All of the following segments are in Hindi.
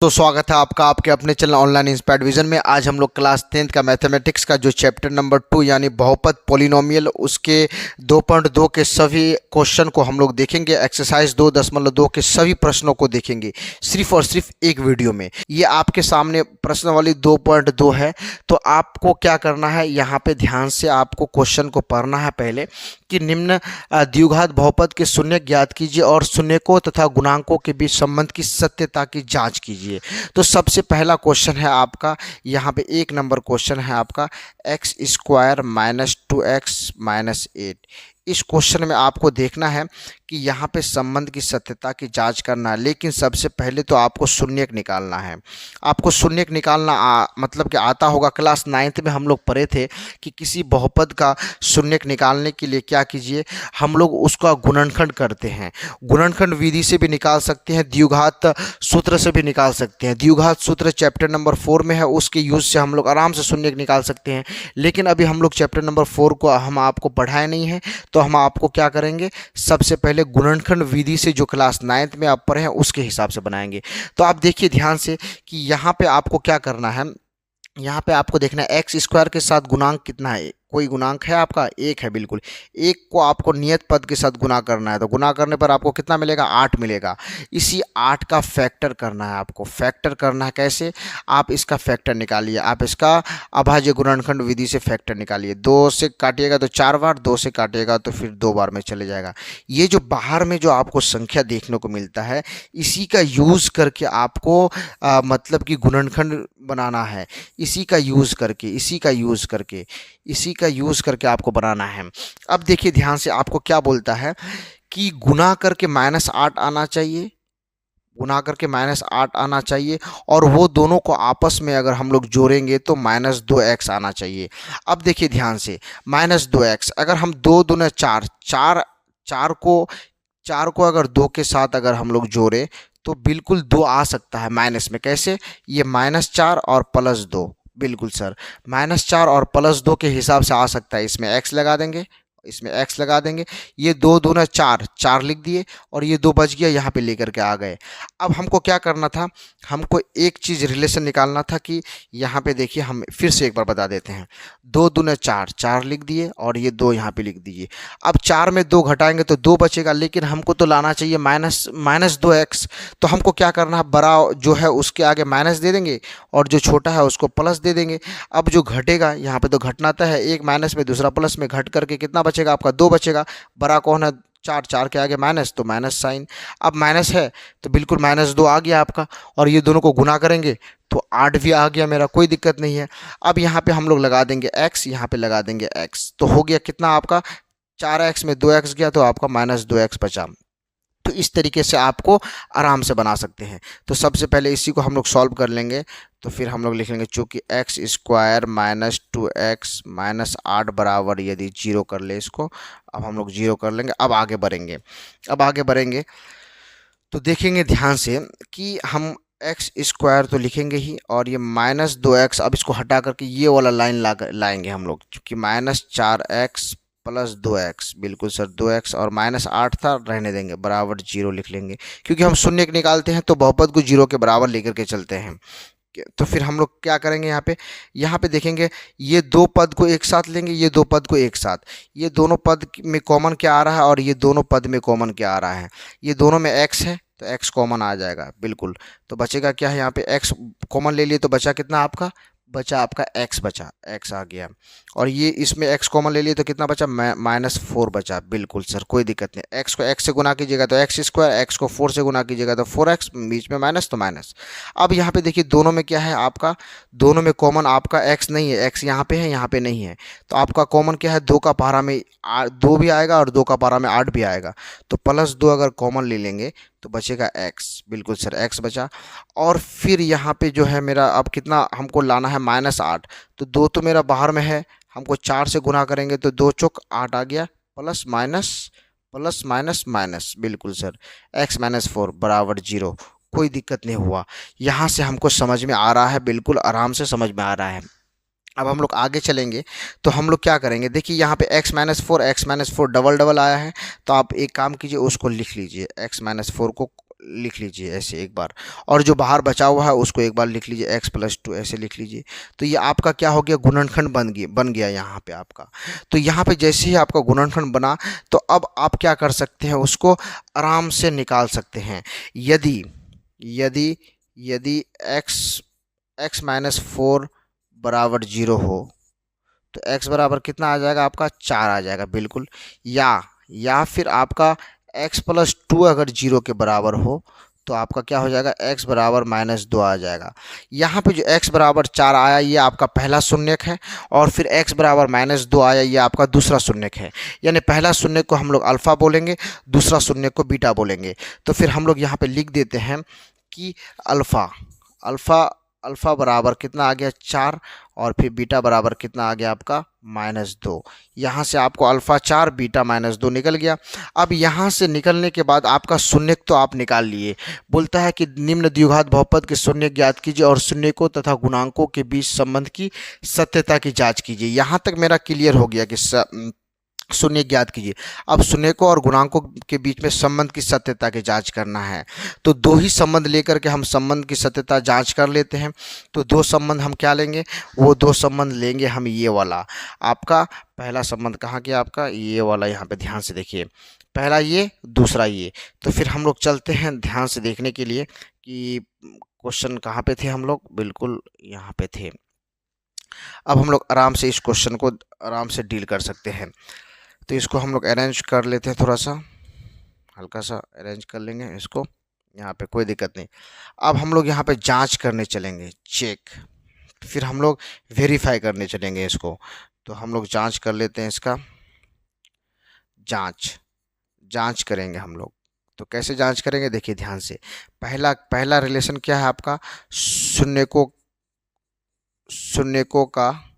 तो स्वागत है आपका आपके अपने चैनल ऑनलाइन इंस्पायर्ड विजन में। आज हम लोग क्लास 10th का मैथमेटिक्स का जो चैप्टर नंबर 2 यानी बहुपद पोलिनोमियल उसके 2.2 के सभी क्वेश्चन को हम लोग देखेंगे। एक्सरसाइज 2.2 के सभी प्रश्नों को देखेंगे सिर्फ और सिर्फ एक वीडियो में। ये आपके सामने प्रश्नावली 2.2 है। तो आपको क्या करना है, यहाँ पे ध्यान से आपको क्वेश्चन को पढ़ना है पहले कि निम्न द्विघात बहुपद के शून्य ज्ञात कीजिए और शून्यकों तथा गुणांकों के बीच संबंध की सत्यता की जांच कीजिए। तो सबसे पहला क्वेश्चन है आपका, यहाँ पे 1 नंबर क्वेश्चन है आपका x square minus 2x minus 8। इस क्वेश्चन में आपको देखना है कि यहाँ पे संबंध की सत्यता की जांच करना है, लेकिन सबसे पहले तो आपको शून्यक निकालना है। आपको शून्यक निकालना मतलब कि आता होगा। क्लास 9th में हम लोग पढ़े थे कि किसी बहुपद का शून्यक निकालने के लिए क्या कीजिए, हम लोग उसका गुणनखंड करते हैं। गुणनखंड विधि से भी निकाल सकते हैं, द्विघात सूत्र से भी निकाल सकते हैं। द्विघात सूत्र चैप्टर नंबर 4 में है, उसके यूज से हम लोग आराम से शून्यक निकाल सकते हैं। लेकिन अभी हम लोग चैप्टर नंबर 4 को हम आपको पढ़ाए नहीं है, तो हम आपको क्या करेंगे, सबसे पहले गुणनखंड विधि से जो क्लास 9th में आप पढ़े हैं उसके हिसाब से बनाएंगे। तो आप देखिए ध्यान से कि यहाँ पे आपको क्या करना है, यहाँ पे आपको देखना है एक्स स्क्वायर के साथ गुणांक कितना है। कोई गुणांक है आपका, 1 है बिल्कुल। 1 को आपको नियत पद के साथ गुना करना है, तो गुना करने पर आपको कितना मिलेगा, 8 मिलेगा। इसी 8 का फैक्टर करना है आपको। फैक्टर करना है कैसे, आप इसका फैक्टर निकालिए। आप इसका अभाज्य गुणनखंड विधि से फैक्टर निकालिए। 2 से काटिएगा तो 4 बार, 2 से काटिएगा तो फिर 2 बार में चले जाएगा। ये जो बाहर में जो आपको संख्या देखने को मिलता है, इसी का यूज़ करके आपको मतलब कि गुणनखंड बनाना है। इसी का यूज़ करके आपको बनाना है। अब देखिए ध्यान से, आपको क्या बोलता है कि गुना करके -8 आना चाहिए, गुना करके -8 आना चाहिए, और वो दोनों को आपस में अगर हम लोग जोड़ेंगे तो -2x आना चाहिए। अब देखिए ध्यान से, -2x अगर हम 2 दूने 4, 4 को अगर 2 के साथ अगर हम लोग जोड़े तो बिल्कुल 2 आ सकता है माइनस में। कैसे, ये -4 और +2, बिल्कुल सर -4 और +2 के हिसाब से आ सकता है। इसमें x लगा देंगे, ये 2 दूना 4, 4 लिख दिए, और ये 2 बच गया, यहाँ पे लेकर के आ गए। अब हमको क्या करना था, हमको एक चीज़ रिलेशन निकालना था कि यहाँ पे देखिए, हम फिर से एक बार बता देते हैं। 2 दूना 4, 4 लिख दिए, और ये 2 यहाँ पे लिख दीजिए। अब 4 में 2 घटाएंगे तो 2 बचेगा, लेकिन हमको तो लाना चाहिए -2x। तो हमको क्या करना है, बड़ा जो है उसके आगे माइनस दे देंगे, और जो छोटा है उसको प्लस दे देंगे। अब जो घटेगा, यहाँ पे तो घटना था है, एक माइनस में दूसरा प्लस में, घट करके कितना बचेगा आपका, 2 बचेगा। बड़ा कौन है, 4, 4 के आगे माइनस, तो माइनस साइन। अब माइनस है तो बिल्कुल -2 आ गया आपका, और ये दोनों को गुना करेंगे तो 8 भी आ गया मेरा, कोई दिक्कत नहीं है। अब यहाँ पे हम लोग लगा देंगे x, यहाँ पे लगा देंगे x, तो हो गया कितना आपका, 4x में 2x गया तो आपका -2x बचा। तो इस तरीके से आपको आराम से बना सकते हैं। तो सबसे पहले इसी को हम लोग सॉल्व कर लेंगे। तो फिर हम लोग लिख लेंगे, चूँकि एक्स स्क्वायर -2x -8 बराबर, यदि 0 कर ले इसको, अब हम लोग 0 कर लेंगे। अब आगे बढ़ेंगे तो देखेंगे ध्यान से कि हम एक्स स्क्वायर तो लिखेंगे ही, और ये -2x, अब इसको हटा करके ये वाला लाइन लाएंगे हम लोग, क्योंकि -4x + 2x, बिल्कुल सर 2x, और -8 था, रहने देंगे, बराबर 0 लिख लेंगे। क्योंकि हम शून्य निकालते हैं तो बहुपद को 0 के बराबर लेकर के चलते हैं। तो फिर हम लोग क्या करेंगे, यहाँ पे देखेंगे, ये 2 पद को एक साथ लेंगे, ये 2 पद को एक साथ, ये दोनों पद में कॉमन क्या आ रहा है, और ये दोनों पद में कॉमन क्या आ रहा है, ये दोनों में x है तो x कॉमन आ जाएगा, बिल्कुल। तो बचेगा क्या है, यहाँ पे x कॉमन ले लिए तो बचा कितना आपका, आपका x बचा, x आ गया। और ये इसमें x कॉमन ले लिए तो कितना बचा, -4 बचा, बिल्कुल सर कोई दिक्कत नहीं। x को x से गुना कीजिएगा तो x स्क्वायर, x को 4 से गुना कीजिएगा तो 4x, बीच में माइनस तो माइनस। अब यहाँ पे देखिए दोनों में क्या है आपका, दोनों में कॉमन आपका x नहीं है, x यहाँ पे है, यहाँ पे नहीं है, तो आपका कॉमन क्या है, 2 का पारा में 2 भी आएगा और 2 का पारा में 8 भी आएगा, तो +2 अगर कॉमन ले लेंगे तो बचेगा x, बिल्कुल सर x बचा। और फिर यहाँ पे जो है मेरा, अब कितना हमको लाना है, -8, तो 2 तो मेरा बाहर में है, हमको 4 से गुना करेंगे तो 2 चौक 8 आ गया, प्लस माइनस, बिल्कुल सर x -4 बराबर 0, कोई दिक्कत नहीं हुआ। यहाँ से हमको समझ में आ रहा है, बिल्कुल आराम से समझ में आ रहा है। अब हम लोग आगे चलेंगे तो हम लोग क्या करेंगे, देखिए यहाँ पे x -4 डबल डबल आया है, तो आप एक काम कीजिए, उसको लिख लीजिए, x -4 को लिख लीजिए ऐसे एक बार, और जो बाहर बचा हुआ है उसको एक बार लिख लीजिए x+2 ऐसे लिख लीजिए। तो ये आपका क्या हो गया, गुणनखंड बन गया यहाँ पे आपका। तो यहाँ पे जैसे ही आपका गुणनखंड बना तो अब आप क्या कर सकते हैं, उसको आराम से निकाल सकते हैं। यदि यदि यदि x-4 बराबर 0 हो तो x बराबर कितना आ जाएगा आपका, 4 आ जाएगा बिल्कुल। या फिर आपका x+2 अगर 0 के बराबर हो तो आपका क्या हो जाएगा, x बराबर -2 आ जाएगा। यहाँ पे जो x बराबर 4 आया ये आपका पहला शून्यक है, और फिर x बराबर -2 आया ये आपका दूसरा शून्यक है। यानी पहला शून्यक को हम लोग अल्फ़ा बोलेंगे, दूसरा शून्यक को बीटा बोलेंगे। तो फिर हम लोग यहाँ पे लिख देते हैं कि अल्फ़ा बराबर कितना आ गया, 4, और फिर बीटा बराबर कितना आ गया आपका, -2। यहाँ से आपको अल्फ़ा 4 बीटा -2 निकल गया। अब यहाँ से निकलने के बाद आपका शून्यक तो आप निकाल लिए। बोलता है कि निम्न द्विघात बहुपद के शून्यक ज्ञात कीजिए और शून्यकों तथा गुणांकों के बीच संबंध की सत्यता की जांच कीजिए। यहाँ तक मेरा क्लियर हो गया कि शून्य ज्ञात कीजिए। अब शून्यकों और गुणांकों के बीच में संबंध की सत्यता की जांच करना है। तो दो ही संबंध लेकर के हम संबंध की सत्यता जांच कर लेते हैं। तो दो संबंध हम क्या लेंगे, वो दो संबंध लेंगे हम ये वाला। आपका पहला संबंध कहाँ गया, आपका ये वाला, यहाँ पे ध्यान से देखिए, पहला ये, दूसरा ये। तो फिर हम लोग चलते हैं ध्यान से देखने के लिए कि क्वेश्चन कहाँ पे थे हम लोग, बिल्कुल यहाँ पे थे। अब हम लोग आराम से इस क्वेश्चन को आराम से डील कर सकते हैं। तो इसको हम लोग अरेंज कर लेते हैं, थोड़ा सा हल्का सा अरेंज कर लेंगे इसको, यहाँ पे कोई दिक्कत नहीं। अब हम लोग यहाँ पे जांच करने चलेंगे, चेक, फिर हम लोग वेरीफाई करने चलेंगे इसको। तो हम लोग जांच कर लेते हैं इसका, जांच करेंगे हम लोग। तो कैसे जांच करेंगे, देखिए ध्यान से। पहला रिलेशन क्या है आपका, शून्यकों का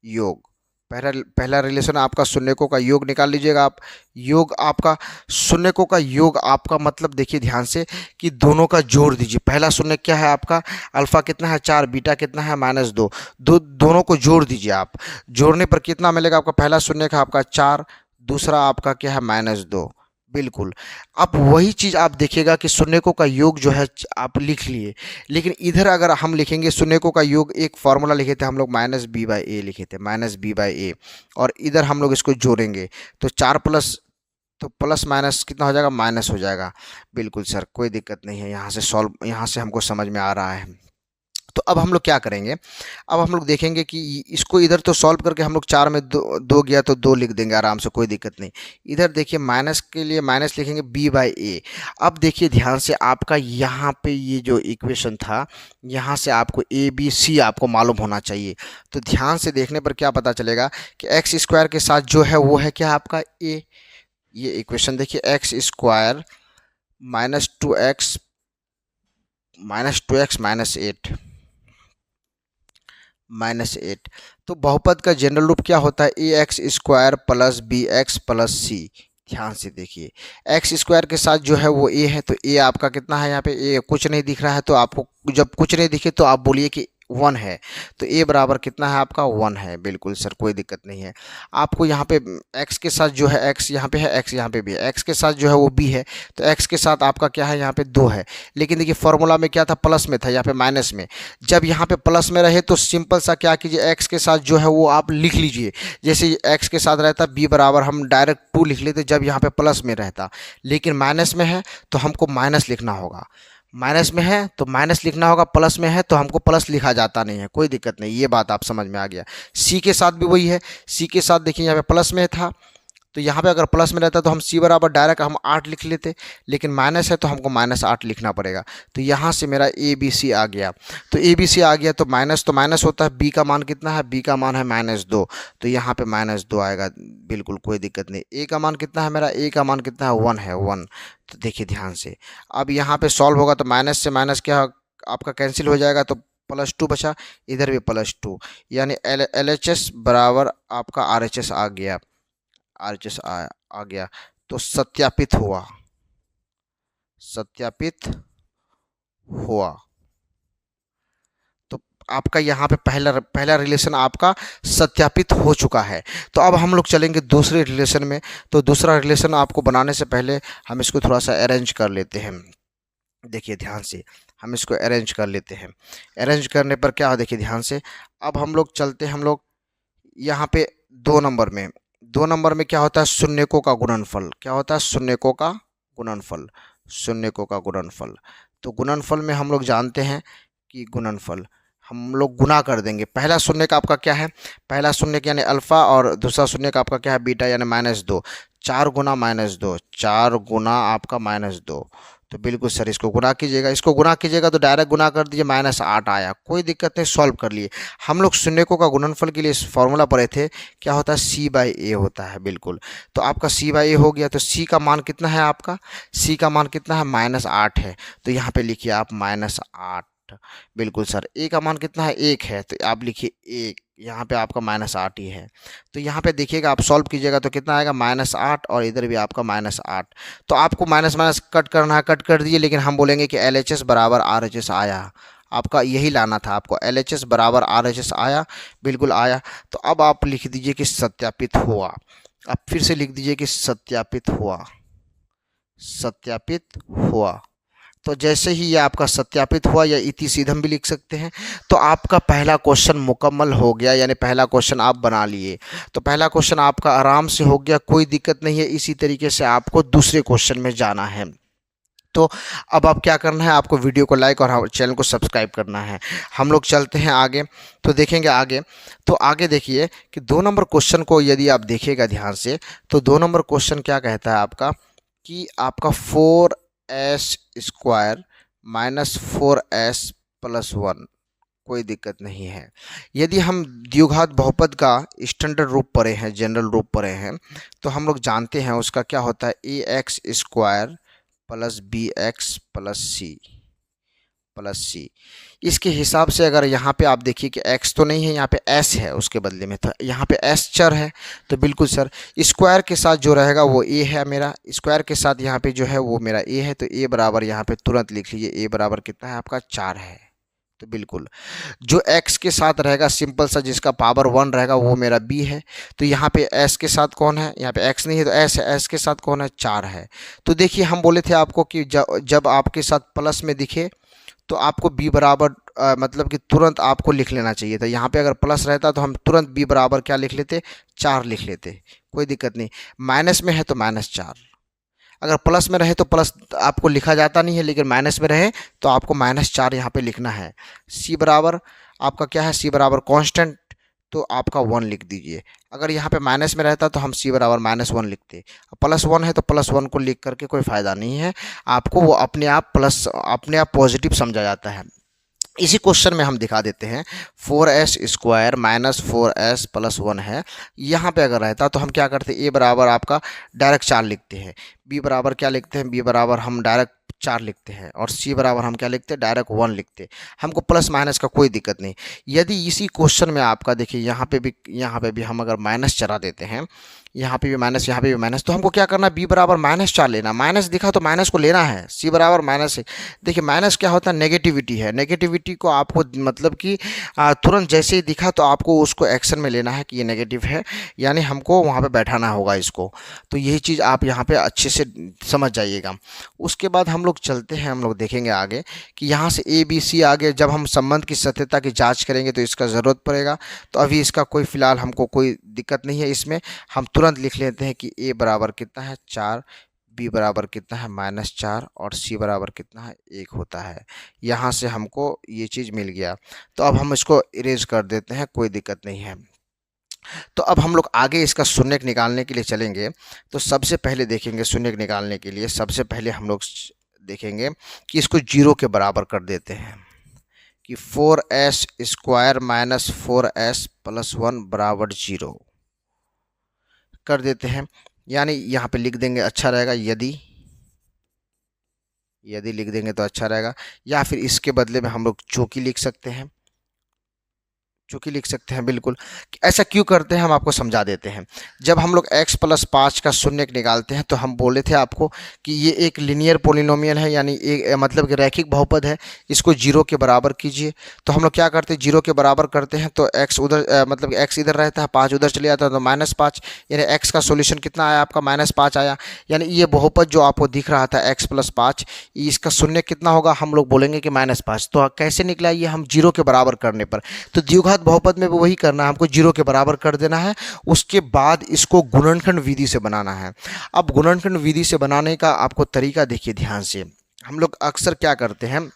योग। पहला रिलेशन आपका शून्यकों का योग निकाल लीजिएगा आप। योग आपका शून्यकों का योग आपका मतलब देखिए ध्यान से कि दोनों का जोड़ दीजिए। पहला शून्य क्या है आपका, अल्फ़ा कितना है 4, बीटा कितना है -2। दोनों को जोड़ दीजिए आप। जोड़ने पर कितना मिलेगा आपका, पहला शून्य का आपका 4, दूसरा आपका क्या है -2। बिल्कुल। अब वही चीज़ आप देखिएगा कि शून्यकों का योग जो है आप लिख लिए, लेकिन इधर अगर हम लिखेंगे शून्यकों का योग, एक फार्मूला लिखे थे हम लोग -b/a लिखे थे, -b/a, और इधर हम लोग इसको जोड़ेंगे तो 4 प्लस, तो प्लस माइनस कितना हो जाएगा, माइनस हो जाएगा। बिल्कुल सर, कोई दिक्कत नहीं है, यहाँ से हमको समझ में आ रहा है। तो अब हम लोग क्या करेंगे, अब हम लोग देखेंगे कि इसको इधर तो सॉल्व करके हम लोग 4 में दो गया तो 2 लिख देंगे आराम से, कोई दिक्कत नहीं। इधर देखिए माइनस के लिए माइनस लिखेंगे b/a। अब देखिए ध्यान से, आपका यहाँ पे ये जो इक्वेशन था, यहाँ से आपको ABC आपको मालूम होना चाहिए। तो ध्यान से देखने पर क्या पता चलेगा कि x² के साथ जो है वो है क्या आपका a। ये इक्वेशन देखिए, x² -2x -8। तो बहुपद का जनरल रूप क्या होता है, ax² + bx + c। ध्यान से देखिए, x² के साथ जो है वो a है, तो a आपका कितना है, यहाँ पे a कुछ नहीं दिख रहा है। तो आपको जब कुछ नहीं दिखे तो आप बोलिए कि 1 है। तो a बराबर कितना है आपका, 1 है। बिल्कुल सर, कोई दिक्कत नहीं है। आपको यहाँ पे x के साथ जो है, x यहाँ पे है, x यहाँ पे भी है, x के साथ जो है वो b है, तो x के साथ आपका क्या है, यहाँ पे 2 है। लेकिन देखिए फॉर्मूला में क्या था, प्लस में था, यहाँ पे माइनस में। जब यहाँ पे प्लस में रहे तो सिंपल सा क्या कीजिए, x के साथ जो है वो आप लिख लीजिए। जैसे x के साथ रहता b बराबर हम डायरेक्ट 2 लिख लेते जब यहाँ पे प्लस में रहता, लेकिन माइनस में है तो हमको माइनस लिखना होगा। माइनस में है तो माइनस लिखना होगा, प्लस में है तो हमको प्लस लिखा जाता नहीं है, कोई दिक्कत नहीं। ये बात आप समझ में आ गया। सी के साथ भी वही है, सी के साथ देखिए यहाँ पे प्लस में था, तो यहाँ पे अगर प्लस में रहता तो हम c बराबर डायरेक्ट हम 8 लिख लेते, लेकिन माइनस है तो हमको -8 लिखना पड़ेगा। तो यहाँ से मेरा ABC आ गया। तो ABC आ गया तो माइनस होता है, b का मान कितना है, b का मान है -2, तो यहाँ पे -2 आएगा। बिल्कुल कोई दिक्कत नहीं। a का मान कितना है मेरा, a का मान कितना है, 1 है, 1। तो देखिए ध्यान से, अब यहाँ पे सॉल्व होगा तो माइनस से माइनस क्या आपका कैंसिल हो जाएगा, तो +2 बचा, इधर भी +2, यानी LHS बराबर आपका RHS आ गया, RHS आ गया। तो सत्यापित हुआ। तो आपका यहाँ पे पहला रिलेशन आपका सत्यापित हो चुका है। तो अब हम लोग चलेंगे दूसरे रिलेशन में। तो दूसरा रिलेशन आपको बनाने से पहले हम इसको थोड़ा सा अरेंज कर लेते हैं। देखिए ध्यान से हम इसको अरेंज कर लेते हैं। अरेंज करने पर क्या हो, देखिए ध्यान से, अब हम लोग चलते हैं हम लोग यहाँ पे 2 नंबर में। 2 नंबर में क्या होता है, शून्यकों का गुणनफल। क्या होता है, शून्यकों का गुणनफल। शून्यकों का गुणनफल। तो गुणनफल में हम लोग जानते हैं कि गुणनफल हम लोग गुना कर देंगे। पहला शून्य का आपका क्या है, पहला शून्य का यानी अल्फा, और दूसरा शून्य का आपका क्या है, बीटा यानी -2। 4 गुना -2, 4 गुना आपका -2। तो बिल्कुल सर, इसको गुना कीजिएगा, इसको गुना कीजिएगा तो डायरेक्ट गुना कर दीजिए, -8 आया, कोई दिक्कत नहीं, सॉल्व कर लिए। हम लोग शून्यकों का गुणनफल के लिए फॉर्मूला पढ़े थे, क्या होता है, C/A होता है, बिल्कुल। तो आपका C/A हो गया, तो C का मान कितना है आपका, C का मान कितना है, -8 है, तो यहाँ पे लिखिए आप -8। बिल्कुल सर, A का मान कितना है, 1 है, तो आप लिखिए 1, यहाँ पे आपका -8 ही है। तो यहाँ पे देखिएगा, आप सॉल्व कीजिएगा तो कितना आएगा, -8, और इधर भी आपका -8। तो आपको माइनस माइनस कट करना है, कट कर दीजिए, लेकिन हम बोलेंगे कि LHS बराबर RHS आया। आपका यही लाना था, आपको LHS बराबर RHS आया, बिल्कुल आया। तो अब आप लिख दीजिए कि सत्यापित हुआ। अब फिर से लिख दीजिए कि सत्यापित हुआ, सत्यापित हुआ। तो जैसे ही ये आपका सत्यापित हुआ, या इति सीधम भी लिख सकते हैं, तो आपका पहला क्वेश्चन मुकम्मल हो गया, यानी पहला क्वेश्चन आप बना लिए। तो पहला क्वेश्चन आपका आराम से हो गया, कोई दिक्कत नहीं है। इसी तरीके से आपको दूसरे क्वेश्चन में जाना है। तो अब आप क्या करना है, आपको वीडियो को लाइक और चैनल को सब्सक्राइब करना है। हम लोग चलते हैं आगे, तो देखेंगे आगे। तो आगे देखिए कि 2 नंबर क्वेश्चन को यदि आप देखिएगा ध्यान से, तो 2 नंबर क्वेश्चन क्या कहता है आपका, कि आपका 4s² -4s+1, कोई दिक्कत नहीं है। यदि हम द्विघात बहुपद का स्टैंडर्ड रूप पढ़े हैं, जनरल रूप पढ़े हैं, तो हम लोग जानते हैं उसका क्या होता है, ax² + bx + c। इसके हिसाब से अगर यहाँ पे आप देखिए कि x तो नहीं है, यहाँ पे s है उसके बदले में, तो यहाँ पे s चर है। तो बिल्कुल सर, स्क्वायर के साथ जो रहेगा वो a है मेरा, स्क्वायर के साथ यहाँ पे जो है वो मेरा a है। तो a बराबर यहाँ पे तुरंत लिख लीजिए, a बराबर कितना है आपका, 4 है। तो बिल्कुल जो x के साथ रहेगा, सिंपल सा, जिसका पावर 1 रहेगा, वो मेरा b है। तो यहाँ पे s के साथ कौन है, यहाँ पे x नहीं है तो s है, s के साथ कौन है, 4 है। तो देखिए हम बोले थे आपको कि जब आपके साथ प्लस में दिखे तो आपको b बराबर मतलब कि तुरंत आपको लिख लेना चाहिए था। यहाँ पे अगर प्लस रहता तो हम तुरंत b बराबर क्या लिख लेते, 4 लिख लेते, कोई दिक्कत नहीं। माइनस में है तो -4, अगर प्लस में रहे तो प्लस आपको लिखा जाता नहीं है, लेकिन माइनस में रहे तो आपको -4 यहाँ पे लिखना है। c बराबर आपका क्या है, c बराबर कांस्टेंट, तो आपका 1 लिख दीजिए। अगर यहाँ पे माइनस में रहता तो हम c बराबर -1 लिखते, +1 है तो +1 को लिख करके कोई फ़ायदा नहीं है, आपको वो अपने आप पॉजिटिव समझा जाता है। इसी क्वेश्चन में हम दिखा देते हैं, 4s² -4s+1 है। यहाँ पे अगर रहता तो हम क्या करते, a बराबर आपका डायरेक्ट 4 लिखते हैं, b बराबर क्या लिखते हैं, b बराबर हम डायरेक्ट 4 लिखते हैं, और c बराबर हम क्या लिखते हैं, डायरेक्ट 1 लिखते हैं। हमको प्लस माइनस का कोई दिक्कत नहीं। यदि इसी क्वेश्चन में आपका देखिए यहाँ पे भी हम अगर माइनस चला देते हैं, यहाँ पे भी माइनस, यहाँ पे भी माइनस, तो हमको क्या करना, b बराबर -4 लेना। माइनस दिखा तो माइनस को लेना है, c बराबर -1। देखिए माइनस क्या होता है, नेगेटिविटी है। नेगेटिविटी को आपको मतलब कि तुरंत जैसे ही दिखा तो आपको उसको एक्शन में लेना है कि ये नेगेटिव है, यानी हमको वहाँ पे बैठाना होगा इसको। तो यही चीज़ आप यहाँ पे अच्छे से समझ जाइएगा। उसके बाद हम लोग चलते हैं, हम लोग देखेंगे आगे कि यहाँ से ABC आगे जब हम संबंध की सत्यता की जाँच करेंगे तो इसका ज़रूरत पड़ेगा। तो अभी इसका कोई फ़िलहाल हमको कोई दिक्कत नहीं है, इसमें हम तुरंत लिख लेते हैं कि a बराबर कितना है, 4, b बराबर कितना है, -4, और c बराबर कितना है, 1 होता है। यहाँ से हमको ये चीज़ मिल गया। तो अब हम इसको इरेज कर देते हैं, कोई दिक्कत नहीं है। तो अब हम लोग आगे इसका शून्यक निकालने के लिए चलेंगे। तो सबसे पहले देखेंगे शून्यक निकालने के लिए, सबसे पहले हम लोग देखेंगे कि इसको 0 के बराबर कर देते हैं, कि 4s² -4s+1 बराबर 0 कर देते हैं। यानी यहाँ पे लिख देंगे, अच्छा रहेगा, यदि लिख देंगे तो अच्छा रहेगा, या फिर इसके बदले में हम लोग चूंकि लिख सकते हैं। चूंकि लिख सकते हैं बिल्कुल। ऐसा क्यों करते हैं हम आपको समझा देते हैं। जब हम लोग x प्लस 5 का शून्य निकालते हैं तो हम बोले थे आपको कि ये एक लीनियर पोलिनोमियल है, यानी एक मतलब कि रैखिक बहुपद है, इसको जीरो के बराबर कीजिए। तो हम लोग क्या करते हैं, जीरो के बराबर करते हैं तो x उधर मतलब x इधर रहता है, 5 उधर चले जाता है तो -5, यानी x का सोल्यूशन कितना आया आपका -5 आया। यानी ये बहुपद जो आपको दिख रहा था x प्लस 5, इसका शून्य कितना होगा, हम लोग बोलेंगे कि -5। तो कैसे निकला ये, हम जीरो के बराबर करने पर। तो द्विघात बहुपद में भी वही करना है, हमको जीरो के बराबर कर देना है। उसके बाद इसको गुणनखंड विधि से बनाना है। अब गुणनखंड विधि से बनाने का आपको तरीका देखिए ध्यान से। हम लोग अक्सर क्या करते हैं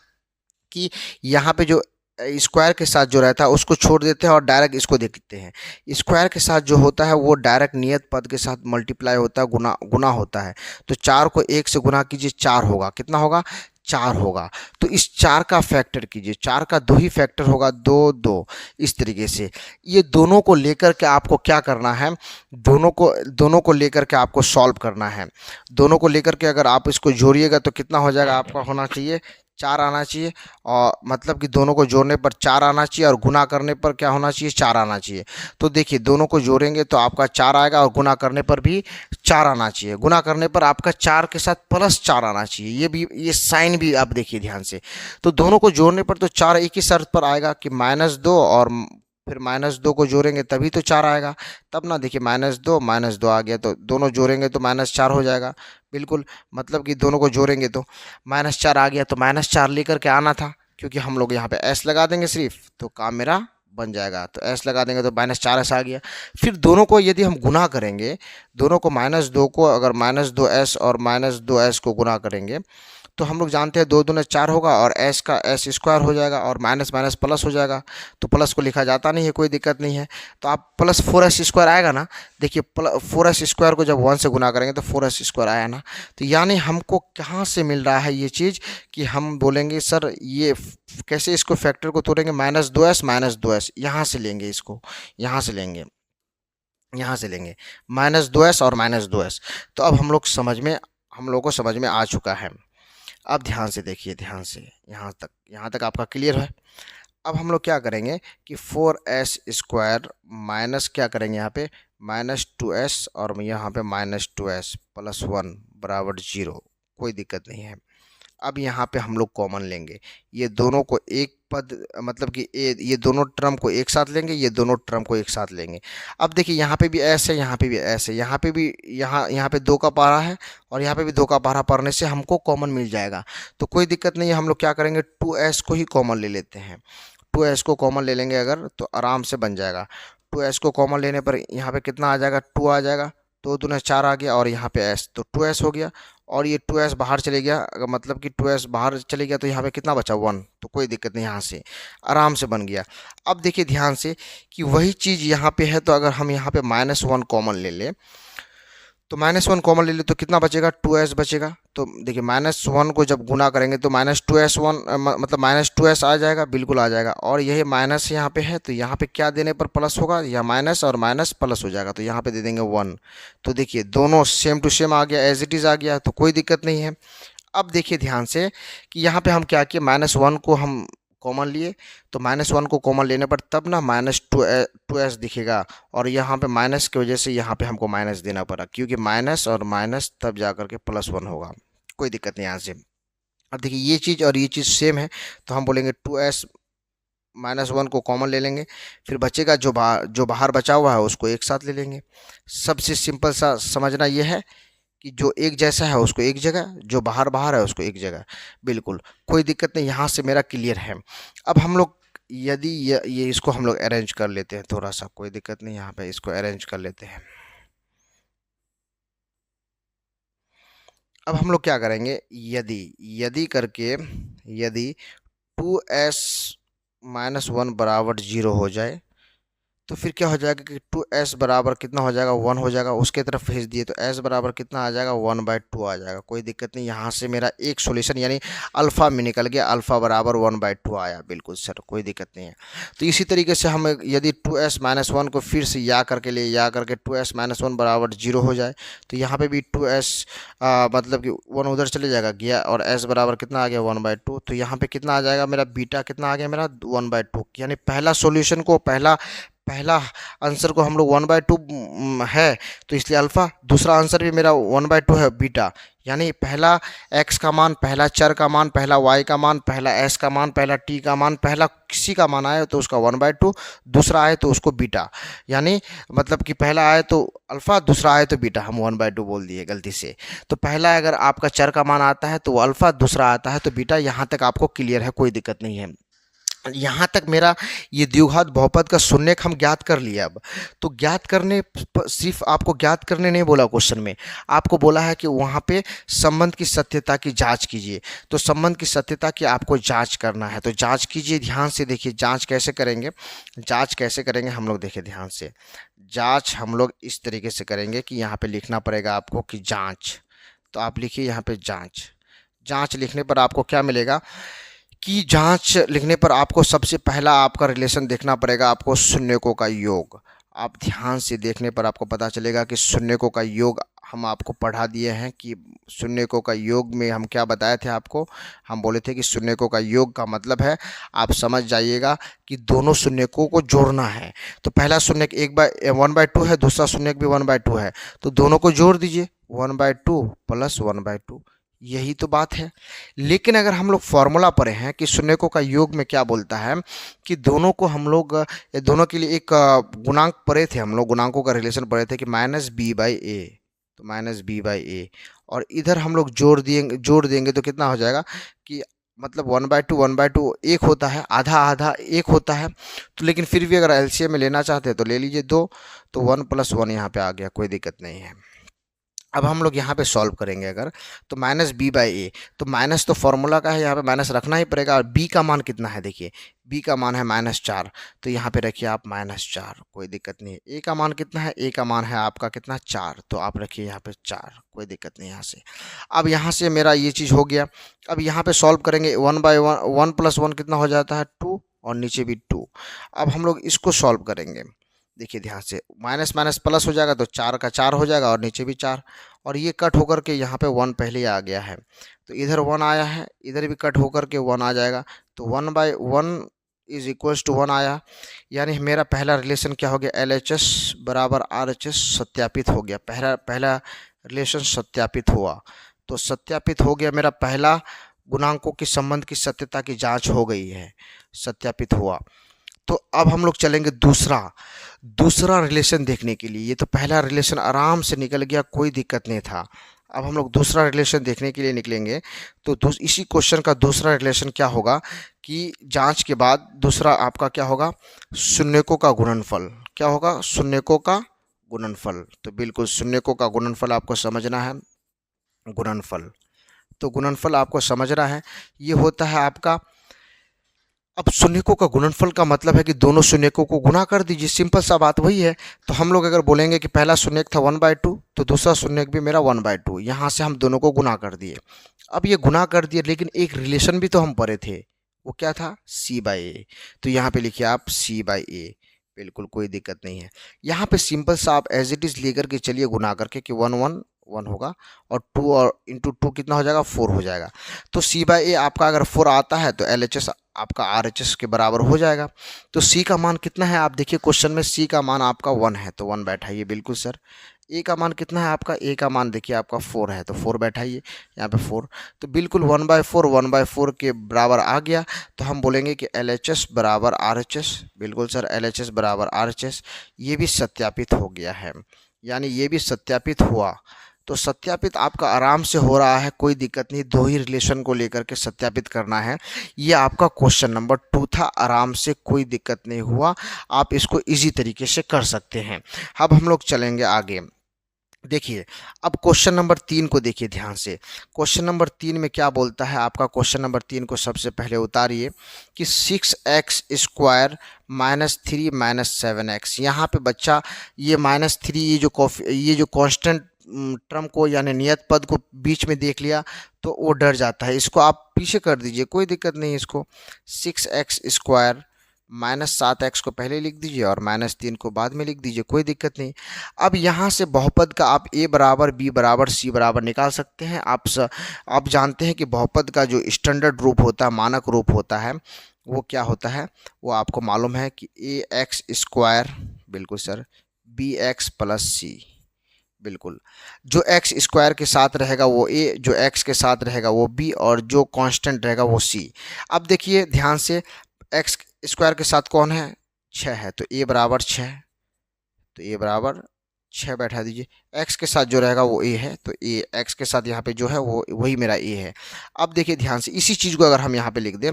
कि यहाँ पे जो स्क्वायर के साथ जो रहता है उसको छोड़ देते हैं और डायरेक्ट इसको देखते हैं। स्क्वायर के साथ जो होता है वो डायरेक्ट नियत पद के साथ मल्टीप्लाई होता है, गुना होता है। तो 4 को 1 से गुना कीजिए, 4 होगा, कितना होगा, 4 होगा। तो इस 4 का फैक्टर कीजिए, 4 का 2 ही फैक्टर होगा, 2 2। इस तरीके से ये दोनों को लेकर के आपको क्या करना है, दोनों को लेकर के आपको सॉल्व करना है। दोनों को लेकर के अगर आप इसको जोड़िएगा तो कितना हो जाएगा, आपका होना चाहिए 4 आना चाहिए। और मतलब कि दोनों को जोड़ने पर 4 आना चाहिए और गुना करने पर क्या होना चाहिए, 4 आना चाहिए। तो देखिए दोनों को जोड़ेंगे तो आपका 4 आएगा और गुना करने पर भी 4 आना चाहिए। गुना करने पर आपका 4 के साथ +4 आना चाहिए। ये साइन भी आप देखिए ध्यान से। तो दोनों को जोड़ने पर तो 4 एक ही शर्त पर आएगा कि -2 और फिर -2 को जोड़ेंगे तभी तो 4 आएगा। तब ना देखिए -2 आ गया, तो दोनों जोड़ेंगे तो -4 हो जाएगा। बिल्कुल, मतलब कि दोनों को जोड़ेंगे तो -4 आ गया, तो -4 लेकर के आना था, क्योंकि हम लोग यहाँ पे s लगा देंगे सिर्फ, तो काम मेरा बन जाएगा। तो s लगा देंगे तो -4s आ गया। फिर दोनों को यदि हम गुना करेंगे, दोनों को -2 को अगर -2s और -2s को गुना करेंगे तो हम लोग जानते हैं 2 दूने 4 होगा और s का s स्क्वायर हो जाएगा और माइनस माइनस प्लस हो जाएगा। तो प्लस को लिखा जाता नहीं है, कोई दिक्कत नहीं है। तो आप +4s स्क्वायर आएगा ना, देखिए 4s स्क्वायर को जब 1 से गुना करेंगे तो 4s स्क्वायर आया ना। तो यानी हमको कहाँ से मिल रहा है ये चीज़ कि हम बोलेंगे सर ये कैसे इसको फैक्टर को तोड़ेंगे, -2s यहाँ से लेंगे, इसको यहाँ से लेंगे, यहाँ से लेंगे -2s और -2s। तो अब हम लोग को समझ में आ चुका है। अब ध्यान से देखिए, ध्यान से, यहाँ तक आपका क्लियर है। अब हम लोग क्या करेंगे कि 4s स्क्वायर माइनस क्या करेंगे, यहाँ पे -2s और यहाँ पे -2s + 1 बराबर 0, कोई दिक्कत नहीं है। अब यहाँ पे हम लोग कॉमन लेंगे, ये दोनों को एक पद मतलब कि ये दोनों टर्म को एक साथ लेंगे, ये दोनों टर्म को एक साथ लेंगे। अब देखिए यहाँ पे भी s है, यहाँ पे भी s है, यहाँ पे भी यहाँ पे 2 का पारा है और यहाँ पे भी 2 का पारा पढ़ने से हमको कॉमन मिल जाएगा। तो कोई दिक्कत नहीं है, हम लोग क्या करेंगे 2s को ही कॉमन ले लेते हैं। 2s को कॉमन ले लेंगे अगर तो आराम से बन जाएगा। 2s को कॉमन लेने पर यहाँ पे कितना आ जाएगा, 2 आ जाएगा, 2 दूने 4 आ गया और यहाँ पे s, तो 2s हो गया। और ये 2s बाहर चले गया, अगर मतलब कि 2s बाहर चले गया तो यहाँ पे कितना बचा 1, तो कोई दिक्कत नहीं, यहाँ से आराम से बन गया। अब देखिए ध्यान से कि वही चीज़ यहाँ पे है, तो अगर हम यहाँ पे -1 कॉमन ले लें तो -1 कॉमन ले ले तो कितना बचेगा, 2s बचेगा। तो देखिए -1 को जब गुना करेंगे तो -2s1 मतलब -2s आ जाएगा, बिल्कुल आ जाएगा। और यही माइनस यहाँ पे है तो यहाँ पे क्या देने पर प्लस होगा, या माइनस और माइनस प्लस हो जाएगा, तो यहाँ पे दे देंगे 1। तो देखिए दोनों सेम टू सेम आ गया, एज इट इज़ आ गया, तो कोई दिक्कत नहीं है। अब देखिए ध्यान से कि यहाँ पे हम क्या किए, -1 को हम कॉमन लिए, तो -1 को कॉमन लेने पर तब ना -2s दिखेगा, और यहाँ पे माइनस की वजह से यहाँ पे हमको माइनस देना पड़ा, क्योंकि माइनस और माइनस तब जा कर के +1 होगा। कोई दिक्कत नहीं यहाँ से। अब देखिए ये चीज़ और ये चीज़ सेम है, तो हम बोलेंगे 2s -1 को कॉमन ले लेंगे, फिर बचेगा जो बाहर बचा हुआ है उसको एक साथ ले लेंगे। सबसे सिंपल सा समझना ये है कि जो एक जैसा है उसको एक जगह, जो बाहर बाहर है उसको एक जगह, बिल्कुल कोई दिक्कत नहीं, यहाँ से मेरा क्लियर है। अब हम लोग यदि ये इसको हम लोग अरेंज कर लेते हैं थोड़ा सा, कोई दिक्कत नहीं, यहाँ पे इसको अरेंज कर लेते हैं। अब हम लोग क्या करेंगे, यदि करके यदि 2s -1 बराबर 0 हो जाए तो फिर क्या हो जाएगा कि 2s बराबर कितना हो जाएगा 1 हो जाएगा, उसके तरफ भेज दिए तो s बराबर कितना आ जाएगा 1/2 आ जाएगा। कोई दिक्कत नहीं, यहाँ से मेरा एक सॉल्यूशन यानी अल्फ़ा में निकल गया, अल्फ़ा बराबर 1/2 आया। बिल्कुल सर, कोई दिक्कत नहीं है। तो इसी तरीके से हम यदि 2s-1 को फिर से या करके ले, या करके 2s-1 बराबर 0 हो जाए तो यहाँ पे भी 2s मतलब कि 1 उधर चले जाएगा गया, और s बराबर कितना आ गया 1/2। तो यहाँ पे कितना आ जाएगा मेरा बीटा, कितना आ गया मेरा 1/2। यानी पहला सॉल्यूशन को पहला आंसर को हम लोग 1/2 है तो इसलिए अल्फ़ा, दूसरा आंसर भी मेरा 1/2 है बीटा। यानी पहला x का मान, पहला चर का मान, पहला y का मान, पहला s का मान, पहला t का मान, पहला किसी का मान आए तो उसका 1/2, दूसरा आए तो उसको बीटा। यानी मतलब कि पहला आए तो अल्फ़ा, दूसरा आए तो बीटा, हम 1/2 बोल दिए गलती से। तो पहला अगर आपका चर का मान आता है तो अल्फ़ा, दूसरा आता है तो बीटा। यहाँ तक आपको क्लियर है, कोई दिक्कत नहीं है। यहाँ तक मेरा ये द्विघात बहुपद का शून्यक हम ज्ञात कर लिया। अब तो ज्ञात करने सिर्फ आपको ज्ञात करने नहीं बोला क्वेश्चन में, आपको बोला है कि वहाँ पे संबंध की सत्यता की जांच कीजिए। तो संबंध की सत्यता की आपको जांच करना है, तो जांच कीजिए, ध्यान से देखिए। जांच कैसे करेंगे, जांच कैसे करेंगे हम लोग, देखिए ध्यान से। जांच हम लोग इस तरीके से करेंगे कि यहाँ पे लिखना पड़ेगा आपको कि जांच। तो आप लिखिए यहाँ पे जांच। जांच लिखने पर आपको क्या मिलेगा कि जांच लिखने पर आपको सबसे पहला आपका रिलेशन देखना पड़ेगा, आपको शून्यकों का योग। आप ध्यान से देखने पर आपको पता चलेगा कि शून्यकों का योग हम आपको पढ़ा दिए हैं कि शून्यकों का योग में हम क्या बताए थे आपको, हम बोले थे कि शून्यकों का योग का मतलब है, आप समझ जाइएगा कि दोनों शून्यकों को जोड़ना है। तो पहला शून्यक 1/2 है, दूसरा शून्यक भी 1/2 है, तो दोनों को जोड़ दीजिए, 1/2 प्लस 1/2, यही तो बात है। लेकिन अगर हम लोग फॉर्मूला पढ़े हैं कि शून्यकों का योग में क्या बोलता है कि दोनों को हम लोग दोनों के लिए एक गुणांक पढ़े थे, हम लोग गुणांकों का रिलेशन पढ़े थे कि -b/a, तो -b/a, और इधर हम लोग जोड़ देंगे तो कितना हो जाएगा कि मतलब 1/2 एक होता है, आधा आधा एक होता है। तो लेकिन फिर भी अगर एलसीएम में लेना चाहते हैं तो ले लीजिए 2, तो 1 + 1 यहाँ पे आ गया, कोई दिक्कत नहीं है। अब हम लोग यहाँ पे सॉल्व करेंगे अगर, तो -b/a, तो माइनस तो फॉर्मूला का है, यहाँ पे माइनस रखना ही पड़ेगा। और b का मान कितना है, देखिए b का मान है -4, तो यहाँ पे रखिए आप -4, कोई दिक्कत नहीं है। a का मान कितना है, a का मान है आपका कितना 4, तो आप रखिए यहाँ पे 4, कोई दिक्कत नहीं यहाँ से। अब यहाँ से मेरा ये चीज़ हो गया। अब यहाँ पे सॉल्व करेंगे, 1 + 1 कितना हो जाता है 2, और नीचे भी 2। अब हम लोग इसको सॉल्व करेंगे, देखिए ध्यान से, माइनस माइनस प्लस हो जाएगा तो 4 का 4 हो जाएगा, और नीचे भी 4, और ये कट होकर के यहाँ पे 1 पहले ही आ गया है, तो इधर 1 आया है, इधर भी कट होकर के 1 आ जाएगा, तो 1/1 इज इक्वल्स टू 1 आया। यानी मेरा पहला रिलेशन क्या हो गया, LHS बराबर RHS सत्यापित हो गया। पहला रिलेशन सत्यापित हुआ, तो सत्यापित हो गया मेरा पहला गुणांकों के संबंध की सत्यता की जांच हो गई है, सत्यापित हुआ। तो अब हम लोग चलेंगे दूसरा रिलेशन देखने के लिए। ये तो पहला रिलेशन आराम से निकल गया, कोई दिक्कत नहीं था। अब हम लोग दूसरा रिलेशन देखने के लिए निकलेंगे, तो इसी क्वेश्चन का दूसरा रिलेशन क्या होगा कि जांच के बाद दूसरा आपका क्या होगा, शून्यकों का गुणनफल। क्या होगा, शून्यकों का गुणनफल। तो बिल्कुल शून्यकों का गुणनफल आपको समझना है, गुणनफल। तो गुणनफल आपको समझना है, ये होता है आपका, अब शून्यकों का गुणनफल का मतलब है कि दोनों शून्यकों को गुणा कर दीजिए, सिंपल सा बात वही है। तो हम लोग अगर बोलेंगे कि पहला शून्यक था 1/2, तो दूसरा शून्यक भी मेरा 1/2, यहाँ से हम दोनों को गुणा कर दिए। अब ये गुणा कर दिए, लेकिन एक रिलेशन भी तो हम पढ़े थे, वो क्या था, c/a। तो यहाँ पे लिखिए आप c/a, बिल्कुल कोई दिक्कत नहीं है। यहाँ पे सिंपल सा आप एज इट इज लेकर के चलिए गुणा करके कि 1 1 1 होगा, और 2 और इंटू 2 कितना हो जाएगा, 4 हो जाएगा। तो c/a आपका अगर 4 आता है तो LHS आपका RHS के बराबर हो जाएगा। तो c का मान कितना है, आप देखिए क्वेश्चन में c का मान आपका 1 है, तो 1 बैठाइए, बिल्कुल सर। a का मान कितना है आपका, a का मान देखिए आपका 4 है, तो 4 बैठाइए यहाँ पे 4, तो बिल्कुल 1/4 के बराबर आ गया। तो हम बोलेंगे कि LHS बराबर RHS, बिल्कुल सर, LHS बराबर RHS, ये भी सत्यापित हो गया है, यानी ये भी सत्यापित हुआ। तो सत्यापित आपका आराम से हो रहा है, कोई दिक्कत नहीं, दो ही रिलेशन को लेकर के सत्यापित करना है। ये आपका क्वेश्चन नंबर 2 था, आराम से, कोई दिक्कत नहीं हुआ, आप इसको इजी तरीके से कर सकते हैं। अब हम लोग चलेंगे आगे। देखिए, अब क्वेश्चन नंबर 3 को देखिए ध्यान से। क्वेश्चन नंबर 3 में क्या बोलता है आपका, क्वेश्चन नंबर 3 को सबसे पहले उतारिए कि 6x² माइनस 3 माइनस 7x। यहाँ पे बच्चा ये माइनस 3 ये जो कांस्टेंट टर्म को यानी नियत पद को बीच में देख लिया तो वो डर जाता है। इसको आप पीछे कर दीजिए, कोई दिक्कत नहीं है। इसको 6x² माइनस 7x को पहले लिख दीजिए और माइनस 3 को बाद में लिख दीजिए, कोई दिक्कत नहीं। अब यहाँ से बहुपद का आप a बराबर b बराबर c बराबर निकाल सकते हैं। आप जानते हैं कि बहुपद का जो स्टैंडर्ड रूप होता है, मानक रूप होता है, वो क्या होता है, वो आपको मालूम है कि ax², बिल्कुल सर, bx प्लस c। बिल्कुल, जो x² के साथ रहेगा वो a, जो x के साथ रहेगा वो b, और जो कांस्टेंट रहेगा वो c। अब देखिए ध्यान से, x² के साथ कौन है, 6 है, तो a बराबर 6, तो a बराबर 6 बैठा दीजिए। x के साथ जो रहेगा वो a है, तो a x के साथ यहाँ पे जो है वो वही मेरा a है। अब देखिए ध्यान से, इसी चीज़ को अगर हम यहाँ पे लिख दें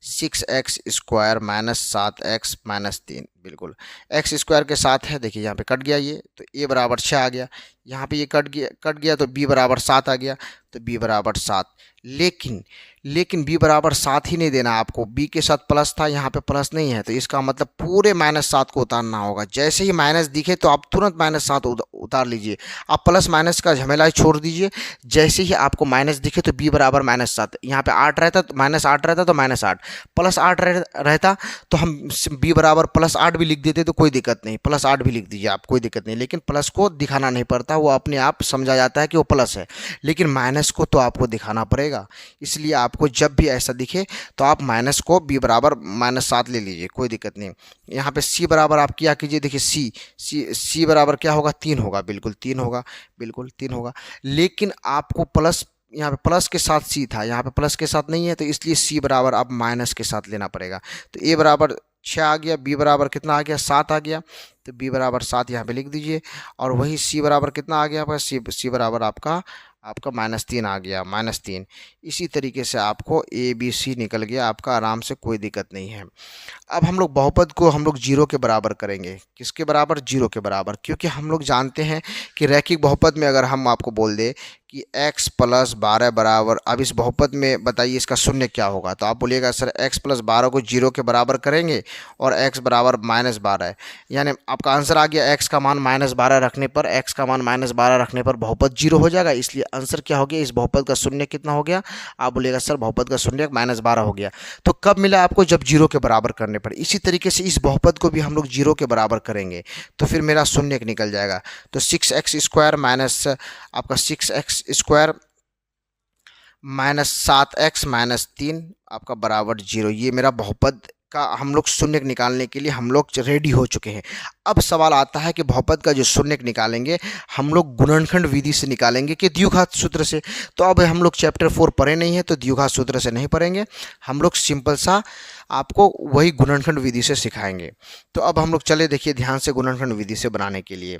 6x² माइनस 7x माइनस 3, बिल्कुल x² के साथ है, देखिए यहाँ पे कट गया ये, तो a बराबर 6 आ गया। यहाँ पे ये कट गया तो b बराबर 7 आ गया, तो b बराबर 7। लेकिन b बराबर 7 ही नहीं देना आपको, b के साथ प्लस था, यहाँ पे प्लस नहीं है, तो इसका मतलब पूरे -7 को उतारना होगा। जैसे ही माइनस दिखे तो आप तुरंत -7 उतार लीजिए। आप प्लस माइनस का झमेला छोड़ दीजिए। जैसे ही आपको माइनस दिखे तो b बराबर -7, यहाँ पे 8 रहता तो -8 रहता, तो -8 प्लस 8 रहता तो हम b बराबर +8 भी लिख देते, तो कोई दिक्कत नहीं, +8 भी लिख दीजिए आप, कोई दिक्कत नहीं। लेकिन प्लस को दिखाना नहीं पड़ता, वो अपने आप समझा जाता है कि वो प्लस है, लेकिन माइनस को तो आपको दिखाना पड़ेगा। इसलिए आपको जब भी ऐसा दिखे तो आप माइनस को b बराबर -7 ले लीजिए, कोई दिक्कत नहीं। यहाँ पे c बराबर आप क्या कीजिए, देखिए c बराबर क्या होगा, 3 होगा, बिल्कुल 3 होगा, बिल्कुल 3 होगा। लेकिन आपको प्लस, यहाँ पे प्लस के साथ c था, यहाँ पे प्लस के साथ नहीं है, तो इसलिए c बराबर अब माइनस के साथ लेना पड़ेगा। तो a बराबर 6 आ गया, b बराबर कितना आ गया, 7 आ गया, तो b बराबर 7 यहाँ पे लिख दीजिए। और वही c बराबर कितना आ गया आपका, c बराबर आपका -3 आ गया, -3। इसी तरीके से आपको ए बी सी निकल गया आपका आराम से, कोई दिक्कत नहीं है। अब हम लोग बहुपद को हम लोग 0 के बराबर करेंगे, किसके बराबर, 0 के बराबर, क्योंकि हम लोग जानते हैं कि रैखिक बहुपद में अगर हम आपको बोल दे कि x + 12 बराबर, अब इस बहुपद में बताइए इसका शून्य क्या होगा, तो आप बोलिएगा सर x + 12 को 0 के बराबर करेंगे और x बराबर -12 है, यानी आपका आंसर आ गया x का मान -12 रखने पर, x का मान -12 रखने पर बहुपद 0 हो जाएगा। इसलिए आंसर क्या हो गया, इस बहुपद का शून्य कितना हो गया, आप बोलिएगा सर बहुपद का शून्य -12 हो गया। तो कब मिला आपको, जब 0 के बराबर करने पर। इसी तरीके से इस बहुपद को भी हम लोग 0 के बराबर करेंगे तो फिर मेरा शून्य निकल जाएगा। तो 6x² माइनस आपका 6x² -7x -3 आपका बराबर 0, ये मेरा बहुपद का हम लोग शून्य निकालने के लिए हम लोग रेडी हो चुके हैं। अब सवाल आता है कि बहुपद का जो शून्य निकालेंगे हम लोग गुणनखंड विधि से निकालेंगे कि द्विघात सूत्र से। तो अब हम लोग चैप्टर 4 पढ़े नहीं है तो द्विघात सूत्र से नहीं पढ़ेंगे, हम लोग सिंपल सा आपको वही गुणनखंड विधि से सिखाएंगे। तो अब हम लोग चले देखिए ध्यान से गुणनखंड विधि से बनाने के लिए।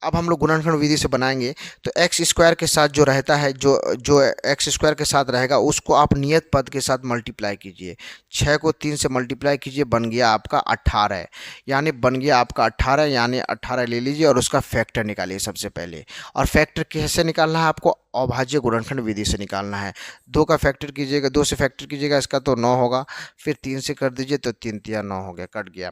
अब हम लोग गुणनखंड विधि से बनाएंगे तो x² के साथ जो रहता है, जो x² के साथ रहेगा उसको आप नियत पद के साथ मल्टीप्लाई कीजिए। 6 को 3 से मल्टीप्लाई कीजिए, बन गया आपका 18, यानी बन गया आपका 18, यानी 18 ले लीजिए और उसका फैक्टर निकालिए सबसे पहले। और फैक्टर कैसे निकालना है आपको, अभाज्य गुणनखंड विधि से निकालना है। 2 का फैक्टर कीजिएगा, 2 से फैक्टर कीजिएगा इसका तो 9 होगा, फिर 3 से कर दीजिए तो 3 × 9 हो गया, कट गया।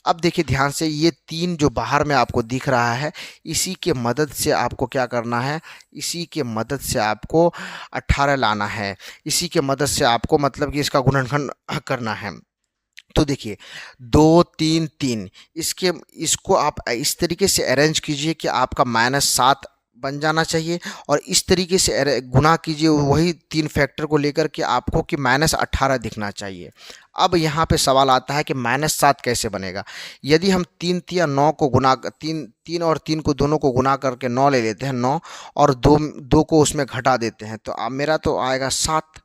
अब देखिए ध्यान से, ये 3 जो बाहर में आपको दिख रहा है इसी के मदद से आपको क्या करना है, इसी के मदद से आपको 18 लाना है, इसी के मदद से आपको मतलब कि इसका गुणनखंड करना है। तो देखिए 2 3 3, इसको आप इस तरीके से अरेंज कीजिए कि आपका -7 बन जाना चाहिए और इस तरीके से गुना कीजिए वही 3 फैक्टर को लेकर के आपको कि -18 दिखना चाहिए। अब यहाँ पे सवाल आता है कि -7 कैसे बनेगा। यदि हम 3 × 9 को गुना 3 और 3 को दोनों को गुना करके 9 ले लेते हैं, 9 और 2 को उसमें घटा देते हैं तो अब मेरा तो आएगा 7,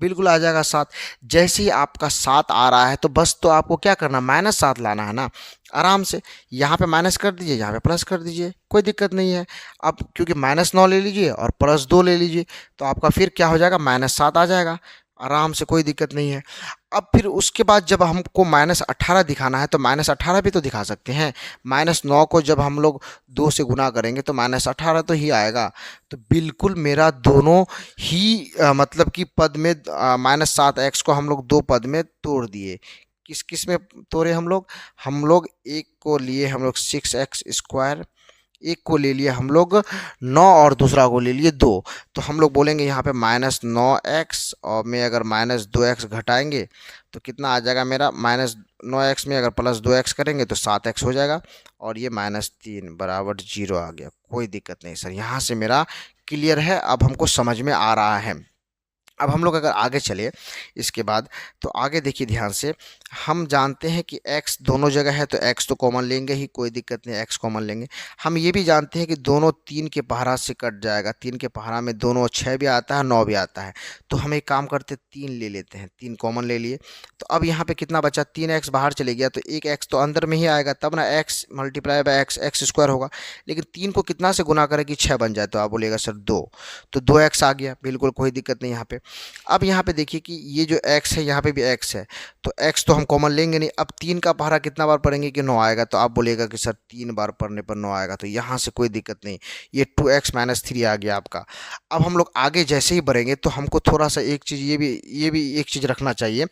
बिल्कुल आ जाएगा 7। जैसे ही आपका 7 आ रहा है तो बस तो आपको क्या करना, -7 लाना है ना। आराम से यहाँ पे माइनस कर दीजिए, यहाँ पे प्लस कर दीजिए, कोई दिक्कत नहीं है। अब क्योंकि -9 ले लीजिए और +2 ले लीजिए तो आपका फिर क्या हो जाएगा, -7 आ जाएगा। आराम से, कोई दिक्कत नहीं है। अब फिर उसके बाद जब हमको -18 दिखाना है तो -18 भी तो दिखा सकते हैं। -9 को जब हम लोग 2 से गुना करेंगे तो -18 तो ही आएगा। तो बिल्कुल मेरा दोनों ही मतलब कि पद में -7x को हम लोग दो पद में तोड़ दिए। किस किस में तोड़े हम लोग एक को लिए हम लोग 6x², एक को ले लिए हम लोग 9 और दूसरा को ले लिए 2। तो हम लोग बोलेंगे यहाँ पे -9x और में अगर -2x घटाएंगे तो कितना आ जाएगा मेरा, -9x में अगर +2x करेंगे तो 7x हो जाएगा, और ये -3 बराबर 0 आ गया। कोई दिक्कत नहीं सर, यहाँ से मेरा क्लियर है, अब हमको समझ में आ रहा है। अब हम लोग अगर आगे चले इसके बाद, तो आगे देखिए ध्यान से, हम जानते हैं कि x दोनों जगह है तो x तो कॉमन लेंगे ही, कोई दिक्कत नहीं, x कॉमन लेंगे। हम ये भी जानते हैं कि दोनों 3 के पहाड़ा से कट जाएगा, 3 के पहाड़ा में दोनों 6 भी आता है 9 भी आता है। तो हम एक काम करते 3 ले लेते हैं, 3 कॉमन ले लिए। तो अब यहाँ पे कितना बचा, 3x बाहर चले गया तो एक x तो अंदर में ही आएगा, तब ना x × x² होगा। लेकिन 3 को कितना से गुना करें कि 6 बन जाए, तो आप बोलेगा सर 2, तो 2x आ गया, बिल्कुल कोई दिक्कत नहीं यहाँ पे। अब यहाँ पे देखिए कि ये जो x है यहाँ पे भी x है, तो x तो हम कॉमन लेंगे नहीं। अब 3 का पहाड़ा कितना बार पढ़ेंगे कि 9 आएगा, तो आप बोलेगा कि सर 3 बार पढ़ने पर 9 आएगा, तो यहाँ से कोई दिक्कत नहीं, ये 2x - 3 आ गया आपका। अब हम लोग आगे जैसे ही बढ़ेंगे तो हमको थोड़ा सा एक चीज़ ये भी एक चीज़ रखना चाहिए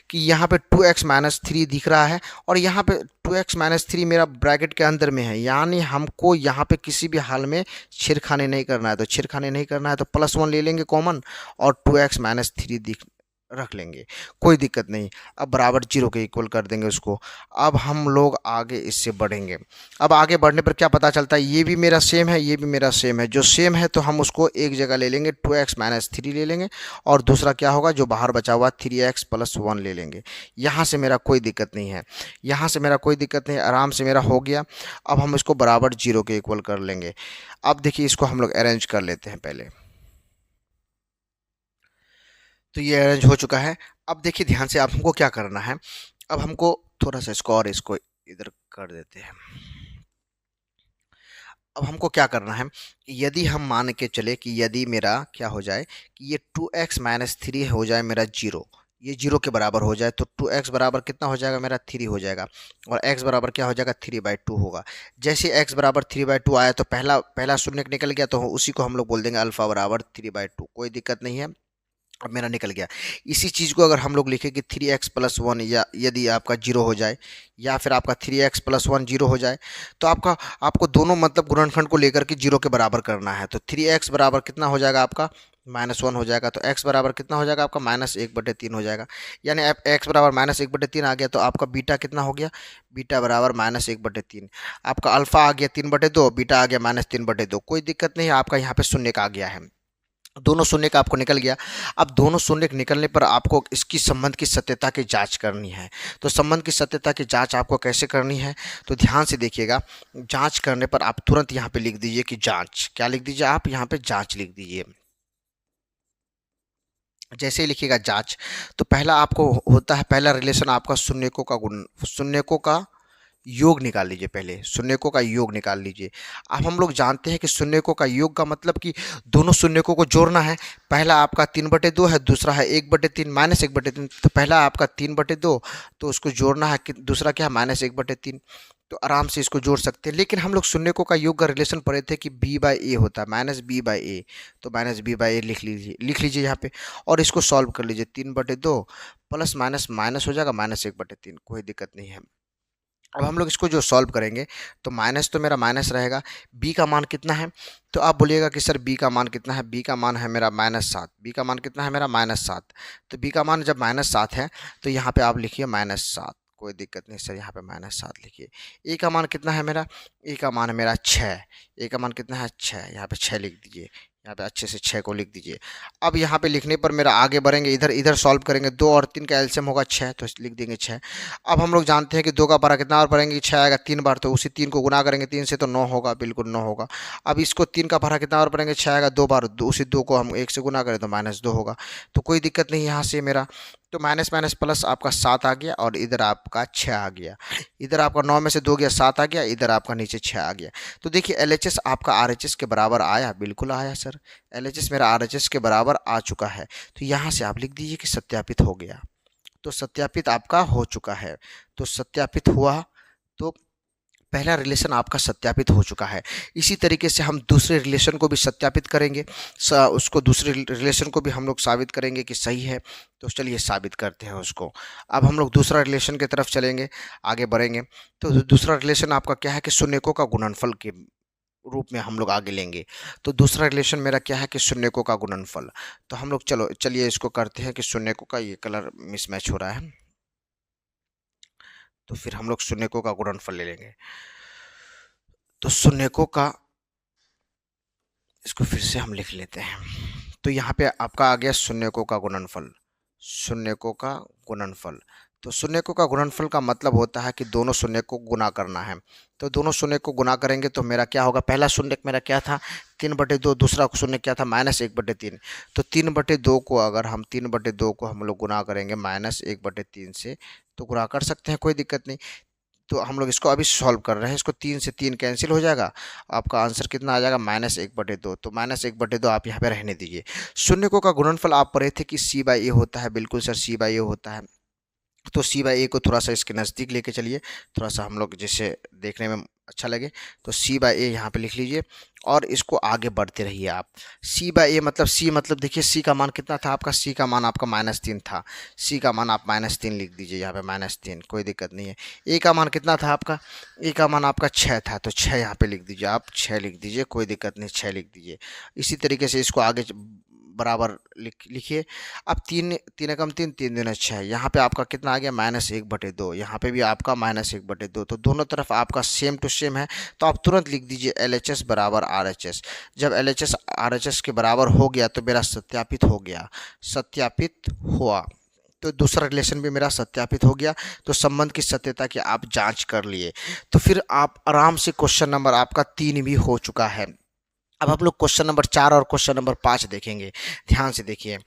कि यहाँ पे 2x - 3 दिख रहा है और यहाँ पे 2x - 3 मेरा ब्रैकेट के अंदर में है, यानी हमको यहाँ पे किसी भी हाल में छेड़खानी नहीं करना है। तो छेड़खानी नहीं करना है तो +1 ले लेंगे कॉमन और 2x - 3 रख लेंगे, कोई दिक्कत नहीं। अब बराबर 0 के इक्वल कर देंगे उसको। अब हम लोग आगे इससे बढ़ेंगे। अब आगे बढ़ने पर क्या पता चलता है, ये भी मेरा सेम है, ये भी मेरा सेम है। जो सेम है तो हम उसको एक जगह ले लेंगे, 2x - 3 ले लेंगे, और दूसरा क्या होगा जो बाहर बचा हुआ 3x + 1 ले लेंगे। यहाँ से मेरा कोई दिक्कत नहीं है, यहाँ से मेरा कोई दिक्कत नहीं, आराम से मेरा हो गया। अब हम इसको बराबर 0 के इक्वल कर लेंगे। अब देखिए इसको हम लोग अरेंज कर लेते हैं पहले। तो ये अरेंज हो चुका है। अब देखिए ध्यान से, अब हमको क्या करना है, अब हमको थोड़ा सा इसको और इसको इधर कर देते हैं। अब हमको क्या करना है, यदि हम मान के चले कि यदि मेरा क्या हो जाए कि ये 2x - 3 हो जाए मेरा 0, ये 0 के बराबर हो जाए, तो 2x बराबर कितना हो जाएगा मेरा 3 हो जाएगा, और x बराबर क्या हो जाएगा 3/2 होगा। जैसे x बराबर 3/2 आया तो पहला शून्य निकल गया, तो उसी को हम लोग बोल देंगे अल्फा बराबर 3/2, कोई दिक्कत नहीं है। अब मेरा निकल गया। इसी चीज़ को अगर हम लोग लिखें कि 3x + 1, या यदि आपका 0 हो जाए, या फिर आपका 3x + 1 0 हो जाए, तो आपको दोनों मतलब गुणनखंड को लेकर के 0 के बराबर करना है। तो 3x बराबर कितना हो जाएगा आपका -1 हो जाएगा, तो x बराबर कितना हो जाएगा आपका -1/3 हो जाएगा। यानी x बराबर -1/3 आ गया, तो आपका बीटा कितना हो गया, बीटा बराबर -1/3। आपका अल्फा आ गया 3/2, बीटा आ गया -3/2, कोई दिक्कत नहीं है। आपका यहाँ पे शून्य का आ गया है, दोनों शून्य का आपको निकल गया। अब दोनों शून्य के निकलने पर आपको इसकी संबंध की सत्यता की जांच करनी है। तो संबंध की सत्यता की जांच आपको कैसे करनी है, तो ध्यान से देखिएगा। जांच करने पर आप तुरंत यहाँ पे लिख दीजिए कि जांच, क्या लिख दीजिए आप यहाँ पे, जांच लिख दीजिए। जैसे ही लिखिएगा जांच, तो पहला आपको होता है, पहला रिलेशन आपका शून्यकों का योग निकाल लीजिए। पहले शून्यकों का योग निकाल लीजिए। अब हम लोग जानते हैं कि शून्यकों का योग का मतलब कि दोनों शून्यकों को जोड़ना है। पहला आपका 3/2 है, दूसरा है 1/3 -1/3। तो पहला आपका 3/2, तो उसको जोड़ना है, दूसरा क्या है -1/3। तो आराम से इसको जोड़ सकते हैं। लेकिन हम लोग शून्यकों का योग का रिलेशन पढ़े थे कि b/a होता है, -b/a। तो -b/a लिख लीजिए यहाँ पे, और इसको सॉल्व कर लीजिए। 3/2 प्लस माइनस माइनस हो जाएगा -1/3, कोई दिक्कत नहीं है। अब हम लोग इसको जो सॉल्व करेंगे, तो माइनस तो मेरा माइनस रहेगा। b का मान कितना है, तो आप बोलिएगा कि सर b का मान कितना है, b का मान है मेरा -7। b का मान कितना है मेरा -7। तो b का मान जब -7 है तो यहाँ पे आप लिखिए -7, कोई दिक्कत नहीं सर, यहाँ पे -7 लिखिए। a का मान कितना है मेरा, a का मान है मेरा 6। a का मान कितना है 6, यहाँ पे 6 लिख दीजिए। यहाँ पे अच्छे से 6 को लिख दीजिए। अब यहाँ पे लिखने पर मेरा आगे बढ़ेंगे, इधर सॉल्व करेंगे। 2 और 3 का एलसीएम होगा 6, तो लिख देंगे 6। अब हम लोग जानते हैं कि 2 का बारह कितना बार पढ़ेंगे, 6 आएगा 3 बार, तो उसी 3 को गुना करेंगे 3 से, तो 9 होगा, बिल्कुल 9 होगा। अब इसको 3 का बारह कितना बार पढ़ेंगे, 6 आएगा 2 बार, उसी 2 को हम 1 से गुना करें तो -2 होगा, तो कोई दिक्कत नहीं यहाँ से मेरा। तो माइनस माइनस प्लस आपका 7 आ गया और इधर आपका 6 आ गया। इधर आपका 9 में से 2 गया 7 आ गया, इधर आपका नीचे 6 आ गया। तो देखिए एलएचएस आपका आरएचएस के बराबर आया, बिल्कुल आया सर। एलएचएस मेरा आरएचएस के बराबर आ चुका है। तो यहाँ से आप लिख दीजिए कि सत्यापित हो गया। तो सत्यापित आपका हो चुका है। तो सत्यापित हुआ तो पहला रिलेशन आपका सत्यापित हो चुका है। इसी तरीके से हम दूसरे रिलेशन को भी सत्यापित करेंगे, उसको दूसरे रिलेशन को भी हम लोग साबित करेंगे कि सही है। तो चलिए साबित करते हैं उसको। अब हम लोग दूसरा रिलेशन की तरफ चलेंगे, आगे बढ़ेंगे। तो दूसरा रिलेशन आपका क्या है कि शून्यकों का गुणनफल के रूप में हम लोग आगे लेंगे। तो दूसरा रिलेशन मेरा क्या है कि शून्यकों का गुणनफल। तो हम लोग चलिए इसको करते हैं कि शून्यकों का ये कलर मिसमैच हो रहा है, तो फिर हम लोग शून्यकों का गुणनफल ले लेंगे। तो शून्यकों का, इसको फिर से हम लिख लेते हैं। तो यहाँ पे आपका आ गया शून्यकों का गुणनफल। शून्यकों का गुणनफल, तो शून्यकों का गुणनफल का मतलब होता है कि दोनों शून्य को गुना करना है। तो दोनों शून्य को गुना करेंगे तो मेरा क्या होगा, पहला शून्य मेरा क्या था 3/2, दूसरा शून्य क्या था -1/3। तो 3/2 को अगर हम 3/2 को हम लोग गुना करेंगे -1/3 से, तो गुना कर सकते हैं, कोई दिक्कत नहीं। तो हम लोग इसको अभी सॉल्व कर रहे हैं। इसको 3 से 3 कैंसिल हो जाएगा, आपका आंसर कितना आ जाएगा -1/2। तो -1/2 आप यहाँ पे रहने दीजिए। शून्यकों का गुणनफल आप पढ़े थे कि C/A होता है, बिल्कुल सर C/A होता है। तो C/A को थोड़ा सा इसके नज़दीक लेके चलिए, थोड़ा सा हम लोग जैसे देखने में अच्छा लगे। तो C/A यहाँ पे लिख लीजिए और इसको आगे बढ़ते रहिए आप। C/A मतलब C मतलब देखिए C का मान कितना था आपका, C का मान आपका -3 था। C का मान आप -3 लिख दीजिए यहाँ पे -3, कोई दिक्कत नहीं है। A का मान कितना था आपका, A का मान आपका 6 था, तो 6 यहाँ पे लिख दीजिए, आप 6 लिख दीजिए, कोई दिक्कत नहीं, 6 लिख दीजिए। इसी तरीके से इसको आगे बराबर लिखिए। अब 3 3 एकम 3, 3 दूना 6, यहाँ पे आपका कितना आ गया -1/2, यहाँ पे भी आपका -1/2। तो दोनों तरफ आपका सेम टू सेम है। तो आप तुरंत लिख दीजिए LHS बराबर RHS। जब LHS RHS के बराबर हो गया तो मेरा सत्यापित हो गया, सत्यापित हुआ। तो दूसरा रिलेशन भी मेरा सत्यापित हो गया। तो संबंध की सत्यता की आप जांच कर लिए। तो फिर आप आराम से क्वेश्चन नंबर आपका 3 भी हो चुका है। अब हम लोग क्वेश्चन नंबर 4 और क्वेश्चन नंबर 5 देखेंगे। ध्यान से देखिए,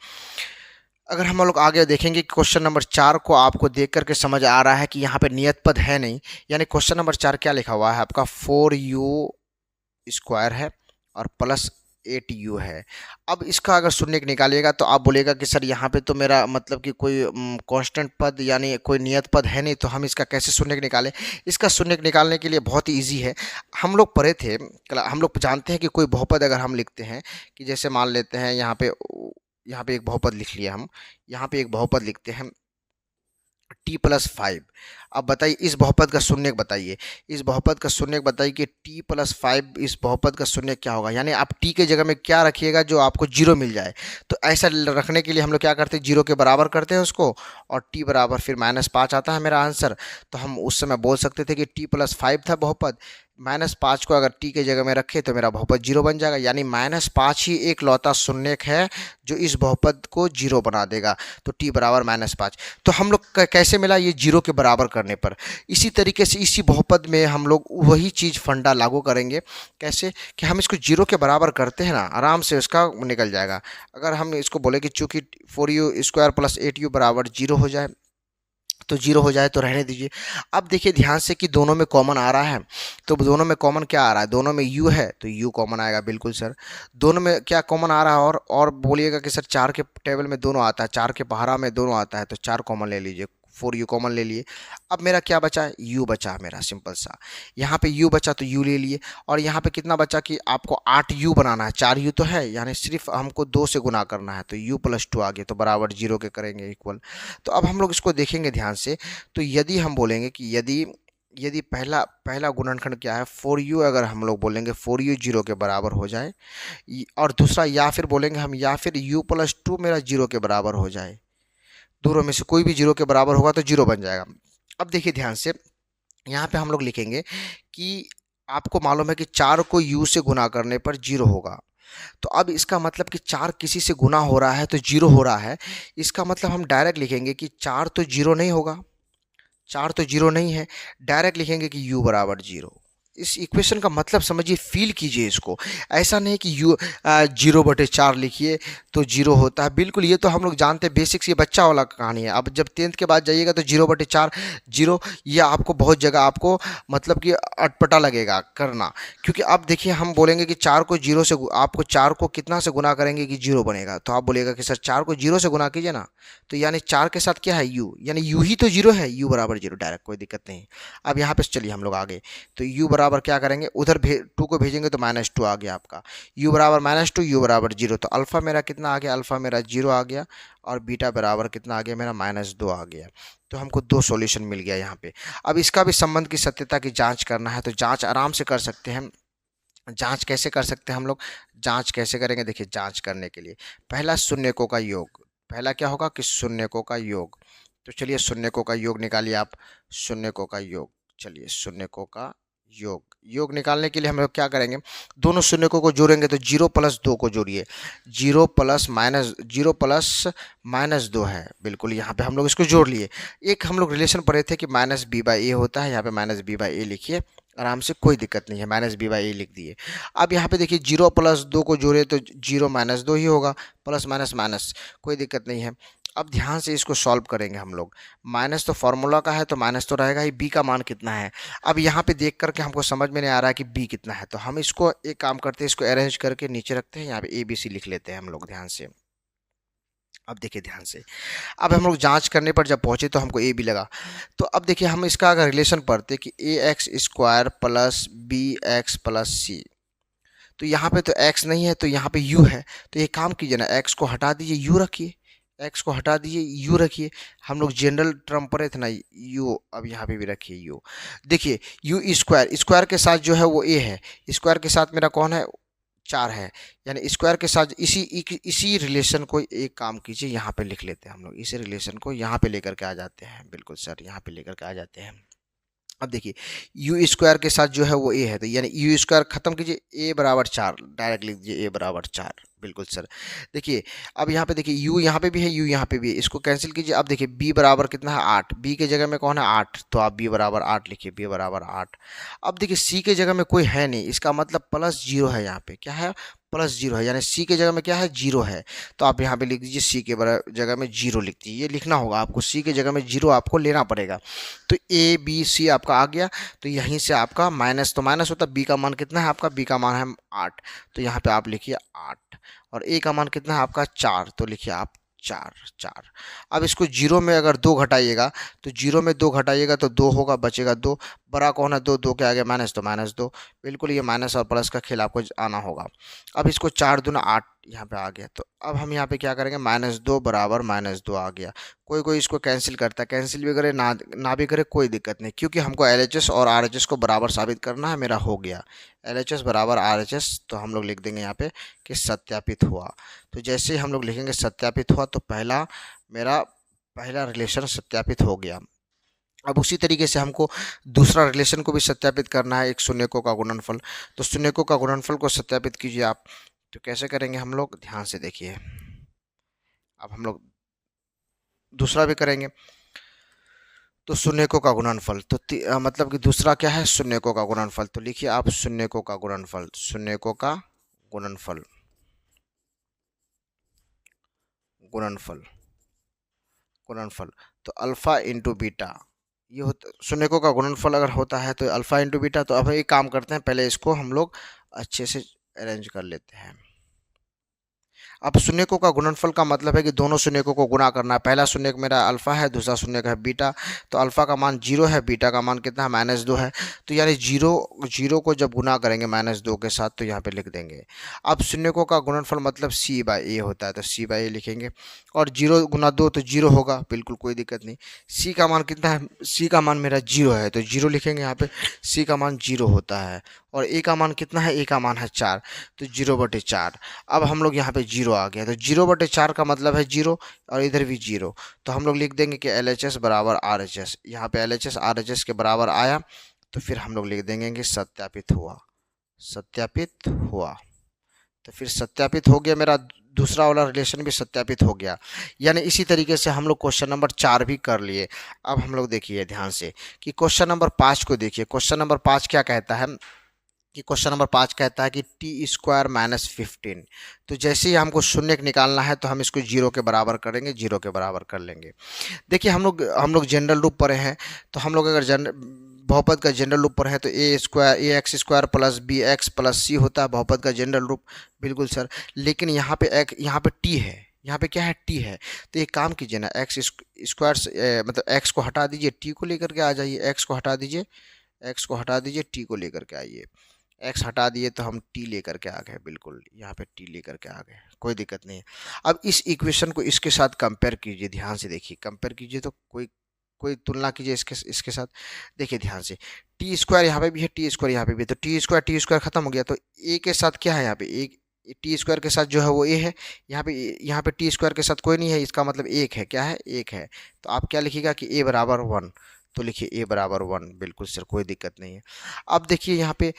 अगर हम लोग आगे देखेंगे क्वेश्चन नंबर 4 को आपको देख करके समझ आ रहा है कि यहाँ पे नियत पद है नहीं, यानी क्वेश्चन नंबर 4 क्या लिखा हुआ है आपका 4u² है और प्लस 8u है। अब इसका अगर शून्य निकालिएगा तो आप बोलेगा कि सर यहाँ पे तो मेरा मतलब कि कोई कांस्टेंट पद यानी कोई नियत पद है नहीं, तो हम इसका कैसे शून्य निकालें। इसका शून्य निकालने के लिए बहुत ही ईजी है। हम लोग पढ़े थे, हम लोग जानते हैं कि कोई बहुपद अगर हम लिखते हैं कि जैसे मान लेते हैं यहाँ पे एक बहुपद लिख लिया, हम यहाँ पे एक बहुपद लिखते हैं t+5। अब बताइए इस बहुपद का शून्य बताइए, इस बहुपद का शून्य बताइए कि t+5 इस बहुपद का शून्य क्या होगा। यानी आप t के जगह में क्या रखिएगा जो आपको 0 मिल जाए। तो ऐसा रखने के लिए हम लोग क्या करते हैं, 0 के बराबर करते हैं उसको, और t बराबर फिर -5 आता है मेरा आंसर। तो हम उस समय बोल सकते थे कि t+5 था बहुपद, -5 को अगर t के जगह में रखे तो मेरा बहुपद 0 बन जाएगा। यानी -5 ही एक लौता शून्यक है जो इस बहुपद को 0 बना देगा। तो t बराबर -5। तो हम लोग कैसे मिला, ये 0 के बराबर करने पर। इसी तरीके से इसी बहुपद में हम लोग वही चीज़ फंडा लागू करेंगे। कैसे कि हम इसको 0 के बराबर करते हैं ना, आराम से उसका निकल जाएगा। अगर हम इसको बोले कि चूंकि 4u² + 8u बराबर 0 हो जाए, तो 0 हो जाए तो रहने दीजिए। अब देखिए ध्यान से कि दोनों में कॉमन आ रहा है। तो दोनों में कॉमन क्या आ रहा है, दोनों में u है तो u कॉमन आएगा, बिल्कुल सर। दोनों में क्या कॉमन आ रहा है, और बोलिएगा कि सर 4 के टेबल में दोनों आता है, 4 के पहाड़ा में दोनों आता है, तो 4 कॉमन ले लीजिए, 4u कॉमन ले लिए। अब मेरा क्या बचा, u बचा मेरा, सिंपल सा। यहाँ पे u बचा तो u ले लिए, और यहाँ पे कितना बचा कि आपको 8u बनाना है, 4u तो है, यानी सिर्फ हमको 2 से गुना करना है। तो u+2 आ गया, तो बराबर 0 के करेंगे इक्वल। तो अब हम लोग इसको देखेंगे ध्यान से। तो यदि हम बोलेंगे कि यदि पहला गुणनखंड क्या है 4u, अगर हम लोग बोलेंगे 4u 0 के बराबर हो जाए, और दूसरा या फिर बोलेंगे हम या फिर u+2 मेरा 0 के बराबर हो जाए, दोनों में से कोई भी 0 के बराबर होगा तो 0 बन जाएगा। अब देखिए ध्यान से, यहाँ पे हम लोग लिखेंगे कि आपको मालूम है कि 4 को u से गुना करने पर 0 होगा। तो अब इसका मतलब कि 4 किसी से गुना हो रहा है तो 0 हो रहा है। इसका मतलब हम डायरेक्ट लिखेंगे कि 4 तो 0 नहीं होगा, 4 तो 0 नहीं है। डायरेक्ट लिखेंगे कि u बराबर 0। इस इक्वेशन का मतलब समझिए, फील कीजिए इसको। ऐसा नहीं कि यू 0/4 लिखिए तो 0 होता है, बिल्कुल ये तो हम लोग जानते हैं, बेसिक्स, ये बच्चा वाला कहानी है। अब जब 10th के बाद जाइएगा तो 0/4 0, ये आपको बहुत जगह आपको मतलब कि अटपटा लगेगा करना, क्योंकि अब देखिए हम बोलेंगे कि 4 को 0 से आपको 4 को कितना से गुना करेंगे कि 0 बनेगा, तो आप बोलेगा कि सर 4 को 0 से गुना कीजिए ना, तो यानी 4 के साथ क्या है u, यानी u ही तो 0 है, u बराबर 0 डायरेक्ट, कोई दिक्कत नहीं। अब यहाँ पे चलिए हम लोग आगे, तो u बराबर क्या करेंगे, उधर 2 को भेजेंगे तो -2 आ गया आपका, u बराबर -2, u बराबर 0, तो अल्फा मेरा कितना आ गया, अल्फा मेरा 0 आ गया, और बीटा बराबर कितना आ गया मेरा, -2 आ गया। तो हमको 2 सॉल्यूशन मिल गया यहाँ पे। अब इसका भी संबंध की सत्यता की जांच करना है, तो जांच आराम से कर सकते हैं। जांच कैसे कर सकते हैं हम लोग, जांच कैसे करेंगे, देखिए जांच करने के लिए पहला शून्यकों का योग, पहला क्या होगा कि शून्यकों का योग। तो चलिए शून्यकों का योग निकालिए आप, शून्यकों का योग, चलिए शून्यकों का योग निकालने के लिए हम लोग क्या करेंगे, दोनों शून्यकों को जोड़ेंगे, तो 0 + 2 को जोड़िए, 0 + -2 है, बिल्कुल यहाँ पे हम लोग इसको जोड़ लिए। एक हम लोग रिलेशन पढ़े थे कि -b/a होता है, यहाँ पे -b/a लिखिए आराम से, कोई दिक्कत नहीं है, -b/a लिख दिए। अब यहाँ पे देखिए 0 + 2 को जोड़े तो 0 - 2 ही होगा, प्लस माइनस माइनस, कोई दिक्कत नहीं है। अब ध्यान से इसको सॉल्व करेंगे हम लोग, माइनस तो फार्मूला का है तो माइनस तो रहेगा ही, बी का मान कितना है। अब यहाँ पे देख करके हमको समझ में नहीं आ रहा है कि बी कितना है, तो हम इसको एक काम करते हैं, इसको अरेंज करके नीचे रखते हैं, यहाँ पे ABC लिख लेते हैं हम लोग ध्यान से। अब देखिए ध्यान से, अब हम लोग जांच करने पर जब पहुंचे तो हमको ए बी लगा, तो अब देखिए हम इसका अगर रिलेशन पढ़ते कि ax² + bx + c, तो यहाँ पे तो x नहीं है तो यहाँ पे u है, तो ये काम कीजिए ना, x को हटा दीजिए, u रखिए, x को हटा दीजिए, u रखिए, हम लोग जनरल टर्म पढ़े थे ना u, अब यहाँ पे भी रखिए u। देखिए u² के साथ जो है वो a है, स्क्वायर के साथ मेरा कौन है, 4 है, यानी स्क्वायर के साथ इसी रिलेशन को एक काम कीजिए, यहाँ पे लिख लेते हैं हम लोग, इसी रिलेशन को यहाँ पे लेकर के आ जाते हैं, बिल्कुल सर यहाँ पे लेकर के आ जाते हैं। अब देखिए u² के साथ जो है वो a है, तो यानी u² खत्म कीजिए, a बराबर 4 डायरेक्ट लिख दीजिए, a बराबर 4, बिल्कुल सर। देखिए अब यहाँ पे देखिए u यहाँ पे भी है, u यहाँ पे भी है, इसको कैंसिल कीजिए। अब देखिए b बराबर कितना है 8, b के जगह में कौन है 8, तो आप b बराबर 8 लिखिए, b बराबर 8। अब देखिए c के जगह में कोई है नहीं, इसका मतलब +0 है, यहाँ पे क्या है +0 है, यानी c के जगह में क्या है 0 है, तो आप यहाँ पे लिख दीजिए c के जगह में 0 लिख दीजिए, ये लिखना होगा आपको, c के जगह में 0 आपको लेना पड़ेगा। तो a b c आपका आ गया, तो यहीं से आपका माइनस तो माइनस होता है, b का मान कितना है आपका, b का मान है 8, तो यहाँ पे आप लिखिए 8, और a का मान कितना है आपका 4, तो लिखिए आप 4। अब इसको 0 में अगर 2 घटाइएगा, तो 0 में 2 घटाइएगा तो 2 होगा, बचेगा 2, बड़ा कौन है 2, 2 के आगे माइनस तो -2, बिल्कुल ये माइनस और प्लस का खेल आपको आना होगा। अब इसको 4 दूना 8 यहाँ पे आ गया, तो अब हम यहाँ पे क्या करेंगे, -2 बराबर -2 आ गया। कोई इसको कैंसिल करता है, कैंसिल भी करे ना भी करे कोई दिक्कत नहीं, क्योंकि हमको LHS और RHS को बराबर साबित करना है, मेरा हो गया LHS बराबर RHS, तो हम लोग लिख देंगे यहाँ पे कि सत्यापित हुआ। तो जैसे ही हम लोग लिखेंगे सत्यापित हुआ, तो मेरा पहला रिलेशन सत्यापित हो गया। अब उसी तरीके से हमको दूसरा रिलेशन को भी सत्यापित करना है, एक शून्यकों का गुणनफल, तो शून्यकों का गुणनफल को सत्यापित कीजिए आप। तो कैसे करेंगे हम लोग, ध्यान से देखिए, अब हम लोग दूसरा भी करेंगे, तो शून्यकों का गुणनफल, तो मतलब कि दूसरा क्या है, शून्यकों का गुणनफल, तो लिखिए आप शून्यकों का गुणनफल, शून्यकों का गुणनफल, गुणनफल गुणनफल, तो अल्फा इंटू बीटा, ये होता शून्यकों का गुणनफल अगर होता है तो अल्फा इंटू बीटा। तो अब एक काम करते हैं, पहले इसको हम लोग अच्छे से अरेंज कर लेते हैं। अब शून्यकों का गुणनफल का मतलब है कि दोनों शून्यकों को गुणा करना है, पहला शून्यक मेरा अल्फा है, दूसरा शून्यक है बीटा, तो अल्फा का मान 0 है, बीटा का मान कितना है -2 है, तो यानी 0 को जब गुना करेंगे -2 के साथ तो यहाँ पे लिख देंगे। अब शून्यकों का गुणनफल मतलब c/a होता है, तो c/a लिखेंगे, और 0 × 2 तो 0 होगा, बिल्कुल कोई दिक्कत नहीं। c का मान कितना है, c का मान मेरा 0 है, तो 0 लिखेंगे यहाँ पे, c का मान 0 होता है, और a का मान कितना है, a का मान है 4, तो 0/4। अब हम लोग यहाँ पे 0 आ गया, तो 0/4 का मतलब है 0, और इधर भी 0, तो हम लोग लिख देंगे कि LHS बराबर RHS, यहाँ पे LHS RHS के बराबर आया, तो फिर हम लोग लिख देंगे कि सत्यापित हुआ, सत्यापित हुआ। तो फिर सत्यापित हो गया मेरा दूसरा वाला रिलेशन भी सत्यापित हो गया। यानी इसी तरीके से हम लोग क्वेश्चन नंबर 4 भी कर लिए। अब हम लोग देखिए ध्यान से कि क्वेश्चन नंबर 5 को देखिए। क्वेश्चन नंबर 5 क्या कहता है कि क्वेश्चन नंबर 5 कहता है कि टी स्क्वायर माइनस 15। तो जैसे ही हमको शून्य निकालना है तो हम इसको जीरो के बराबर करेंगे, जीरो के बराबर कर लेंगे। देखिए हम लोग जनरल रूप पर हैं, तो हम लोग अगर बहुपद का जनरल रूप पर है तो A X square plus B X plus C होता है बहुपद का जनरल रूप। बिल्कुल सर, लेकिन यहाँ पे टी है, यहाँ पे क्या है, टी है। तो एक काम कीजिए ना, एक्स स्क्वायर मतलब एक्स को हटा दीजिए, टी को लेकर के आ जाइए। एक्स को हटा दीजिए, एक्स को हटा दीजिए, टी को लेकर के आइए। एक्स हटा दिए तो हम टी लेकर के आ गए, बिल्कुल यहाँ पे टी लेकर के आ गए, कोई दिक्कत नहीं है। अब इस इक्वेशन को इसके साथ कंपेयर कीजिए, ध्यान से देखिए, कंपेयर कीजिए तो कोई कोई तुलना कीजिए इसके साथ। देखिए ध्यान से, टी स्क्वायर यहाँ पे भी है, टी स्क्वायर यहाँ पे भी है, तो टी स्क्वायर खत्म हो गया, तो ए के साथ क्या है यहाँ पे, एक टी स्क्वायर के साथ जो है वो ए है। यहाँ पे टी स्क्वायर के साथ कोई नहीं है, इसका मतलब एक है, क्या है, एक है। तो आप क्या लिखिएगा कि ए बराबर 1, तो लिखिए ए बराबर 1, बिल्कुल सर, कोई दिक्कत नहीं है। अब देखिए यहाँ पे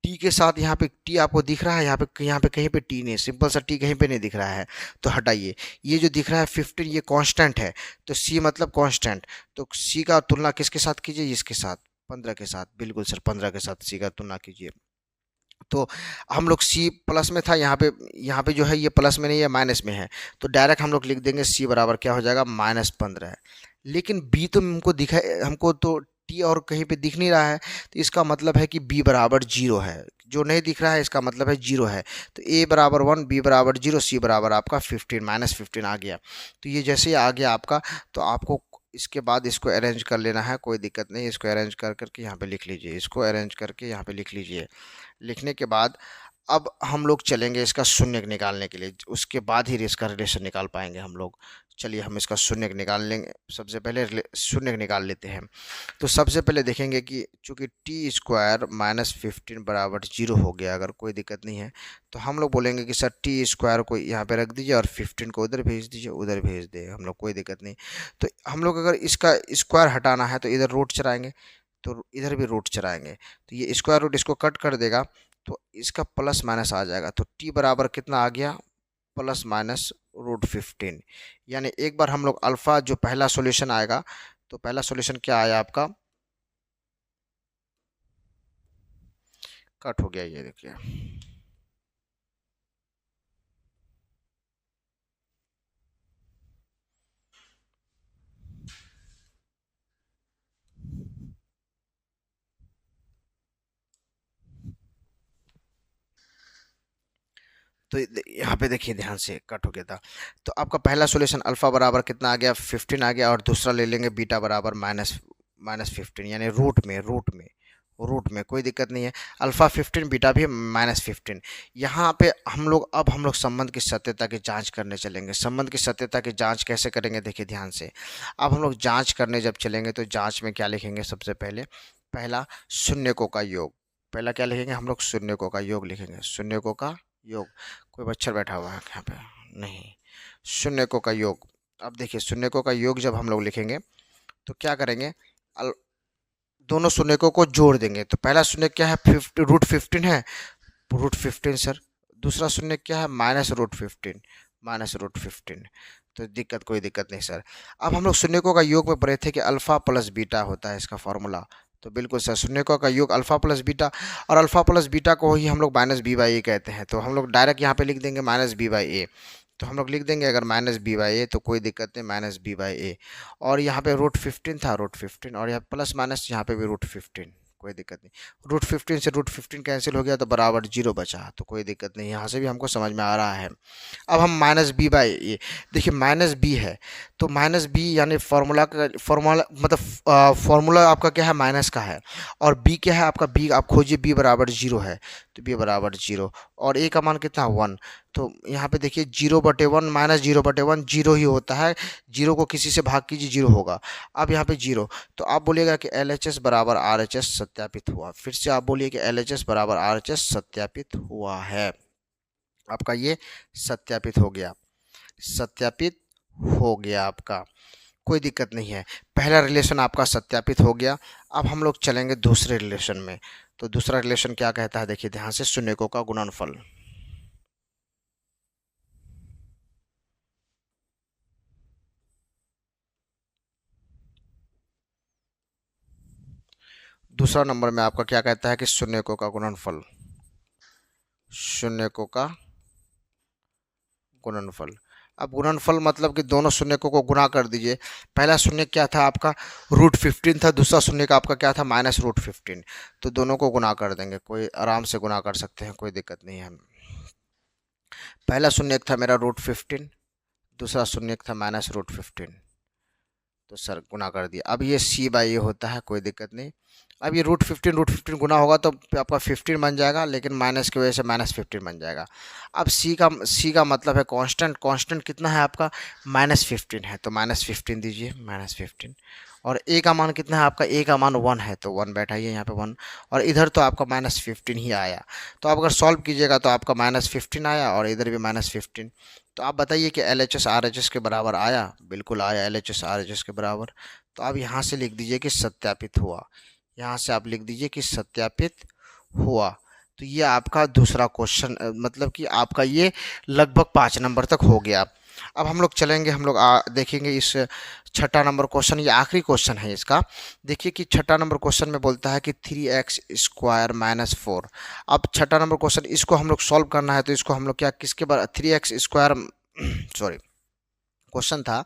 टी के साथ, यहाँ पे टी आपको दिख रहा है, यहाँ पे कहीं पे टी नहीं, सिंपल सा टी कहीं पे नहीं दिख रहा है, तो हटाइए। ये जो दिख रहा है 15, ये कांस्टेंट है, तो सी मतलब कांस्टेंट, तो सी का तुलना किसके साथ कीजिए, इसके साथ, 15 के साथ, बिल्कुल सर 15 के साथ सी का तुलना कीजिए। तो हम लोग सी प्लस में था, यहाँ पे जो है ये प्लस में नहीं है, माइनस में है, तो डायरेक्ट हम लोग लिख देंगे सी बराबर क्या हो जाएगा, -15। लेकिन बी तो हमको तो टी और कहीं पे दिख नहीं रहा है, तो इसका मतलब है कि बी बराबर 0 है। जो नहीं दिख रहा है इसका मतलब है 0 है। तो ए बराबर 1, बी बराबर 0, सी बराबर आपका 15, -15 आ गया। तो ये जैसे ही आ गया आपका, तो आपको इसके बाद इसको अरेंज कर लेना है, कोई दिक्कत नहीं, इसको अरेंज कर करके यहाँ पे लिख लीजिए, इसको अरेंज करके यहाँ पे लिख लीजिए। लिखने के बाद अब हम लोग चलेंगे इसका शून्य निकालने के लिए, उसके बाद ही इसका रिलेशन निकाल पाएंगे हम लोग। चलिए हम इसका शून्य निकाल लेंगे, सबसे पहले शून्य निकाल लेते हैं। तो सबसे पहले देखेंगे कि चूंकि टी स्क्वायर -15 बराबर 0 हो गया, अगर कोई दिक्कत नहीं है तो हम लोग बोलेंगे कि सर टी स्क्वायर को यहाँ पे रख दीजिए और 15 को उधर भेज दीजिए, उधर भेज दे हम लोग, कोई दिक्कत नहीं। तो हम लोग अगर इसका स्क्वायर हटाना है तो इधर रूट चलाएंगे, तो इधर भी रूट चलाएंगे, तो ये स्क्वायर रूट इसको कट कर देगा, तो इसका प्लस माइनस आ जाएगा। तो टी बराबर कितना आ गया, +-√15। यानी एक बार हम लोग अल्फ़ा जो पहला सॉल्यूशन आएगा, तो पहला सॉल्यूशन क्या आया आपका, कट हो गया, ये देखिए। तो यहाँ पे देखिए ध्यान से, कट हो गया था। तो आपका पहला सॉल्यूशन अल्फ़ा बराबर कितना आ गया, 15 आ गया, और दूसरा ले लेंगे बीटा बराबर -15, यानी रूट में कोई दिक्कत नहीं है, अल्फ़ा 15 बीटा भी -15। यहाँ पे हम लोग संबंध की सत्यता की जांच करने चलेंगे। संबंध की सत्यता की जांच कैसे करेंगे, देखिए ध्यान से। अब हम लोग जांच करने जब चलेंगे तो जांच में क्या लिखेंगे, सबसे पहले पहला शून्यकों का योग, पहला क्या लिखेंगे हम लोग, शून्यकों का योग लिखेंगे, शून्यकों का योग। कोई बच्चा बैठा हुआ है यहाँ पे, नहीं, शून्यकों का योग। अब देखिए शून्यकों का योग जब हम लोग लिखेंगे तो क्या करेंगे, दोनों शून्यकों को जोड़ देंगे। तो पहला शून्य क्या है, √15 है, √15 सर। दूसरा शून्य क्या है, -√15। तो कोई दिक्कत नहीं सर। अब हम लोग शून्यकों का योग में पढ़े थे कि अल्फा प्लस बीटा होता है इसका फॉर्मूला, तो बिल्कुल सर, शून्यकों का योग अल्फा प्लस बीटा, और अल्फा प्लस बीटा को ही हम लोग -b/a कहते हैं। तो हम लोग डायरेक्ट यहाँ पे लिख देंगे -b/a। तो हम लोग लिख देंगे अगर -b/a, तो कोई दिक्कत नहीं, -b/a। और यहाँ पे √15 था, √15, और यहाँ प्लस माइनस यहाँ पे भी √15, कोई दिक्कत नहीं। √15 से √15 कैंसिल हो गया तो बराबर 0 बचा, तो कोई दिक्कत नहीं, यहाँ से भी हमको समझ में आ रहा है। अब हम -b/a, देखिए -b है, तो -b यानी फॉर्मूला मतलब फॉर्मूला आपका क्या है, माइनस का है, और b क्या है आपका, b आप खोजिए, b बराबर 0 है, तो b बराबर 0, और a का मान कितना, 1। तो यहाँ पे देखिए 0/1 -0/1 0 ही होता है, 0 को किसी से भाग कीजिए 0 होगा। अब यहाँ पे 0, तो आप बोलिएगा कि LHS बराबर RHS सत्यापित हुआ। फिर से आप बोलिए कि LHS बराबर RHS सत्यापित हुआ है। आपका ये सत्यापित हो गया, सत्यापित हो गया आपका, कोई दिक्कत नहीं है। पहला रिलेशन आपका सत्यापित हो गया। अब हम लोग चलेंगे दूसरे रिलेशन में। तो दूसरा रिलेशन क्या कहता है, देखिए ध्यान से, शून्यकों का गुणनफल। दूसरा नंबर में आपका क्या कहता है कि शून्यकों का गुणनफल, शून्यकों का गुणनफल। अब गुणनफल मतलब कि दोनों शून्यकों को गुणा कर दीजिए। पहला शून्य क्या था आपका, √15 था, दूसरा शून्य का आपका क्या था, -√15। तो दोनों को गुणा कर देंगे, कोई आराम से गुणा कर सकते हैं, कोई दिक्कत नहीं है। पहला शून्य था मेरा √15, दूसरा शून्य था -√15। तो सर गुना कर दिया। अब ये c/a होता है, कोई दिक्कत नहीं। अब ये √15 गुना होगा तो आपका 15 बन जाएगा, लेकिन माइनस की वजह से -15 बन जाएगा। अब c का मतलब है कांस्टेंट, कांस्टेंट कितना है आपका, -15 है, तो -15 दीजिए, -15। और a का मान कितना है आपका, a का मान 1 है, तो 1 बैठाइए यहाँ पे 1। और इधर तो आपका -15 ही आया। तो आप अगर सॉल्व कीजिएगा तो आपका -15 आया और इधर भी -15। तो आप बताइए कि LHS RHS के बराबर आया, बिल्कुल आया LHS RHS के बराबर। तो आप यहाँ से लिख दीजिए कि सत्यापित हुआ, यहाँ से आप लिख दीजिए कि सत्यापित हुआ। तो ये आपका दूसरा क्वेश्चन, मतलब कि आपका ये लगभग 5 नंबर तक हो गया। अब हम लोग चलेंगे, हम लोग देखेंगे इस छठा नंबर क्वेश्चन, ये आखिरी क्वेश्चन है इसका। देखिए कि छठा नंबर क्वेश्चन में बोलता है कि 3x² - 4। अब छठा नंबर क्वेश्चन, इसको हम लोग सॉल्व करना है, तो इसको हम लोग क्या, किसके बारे, 3x² सॉरी, क्वेश्चन था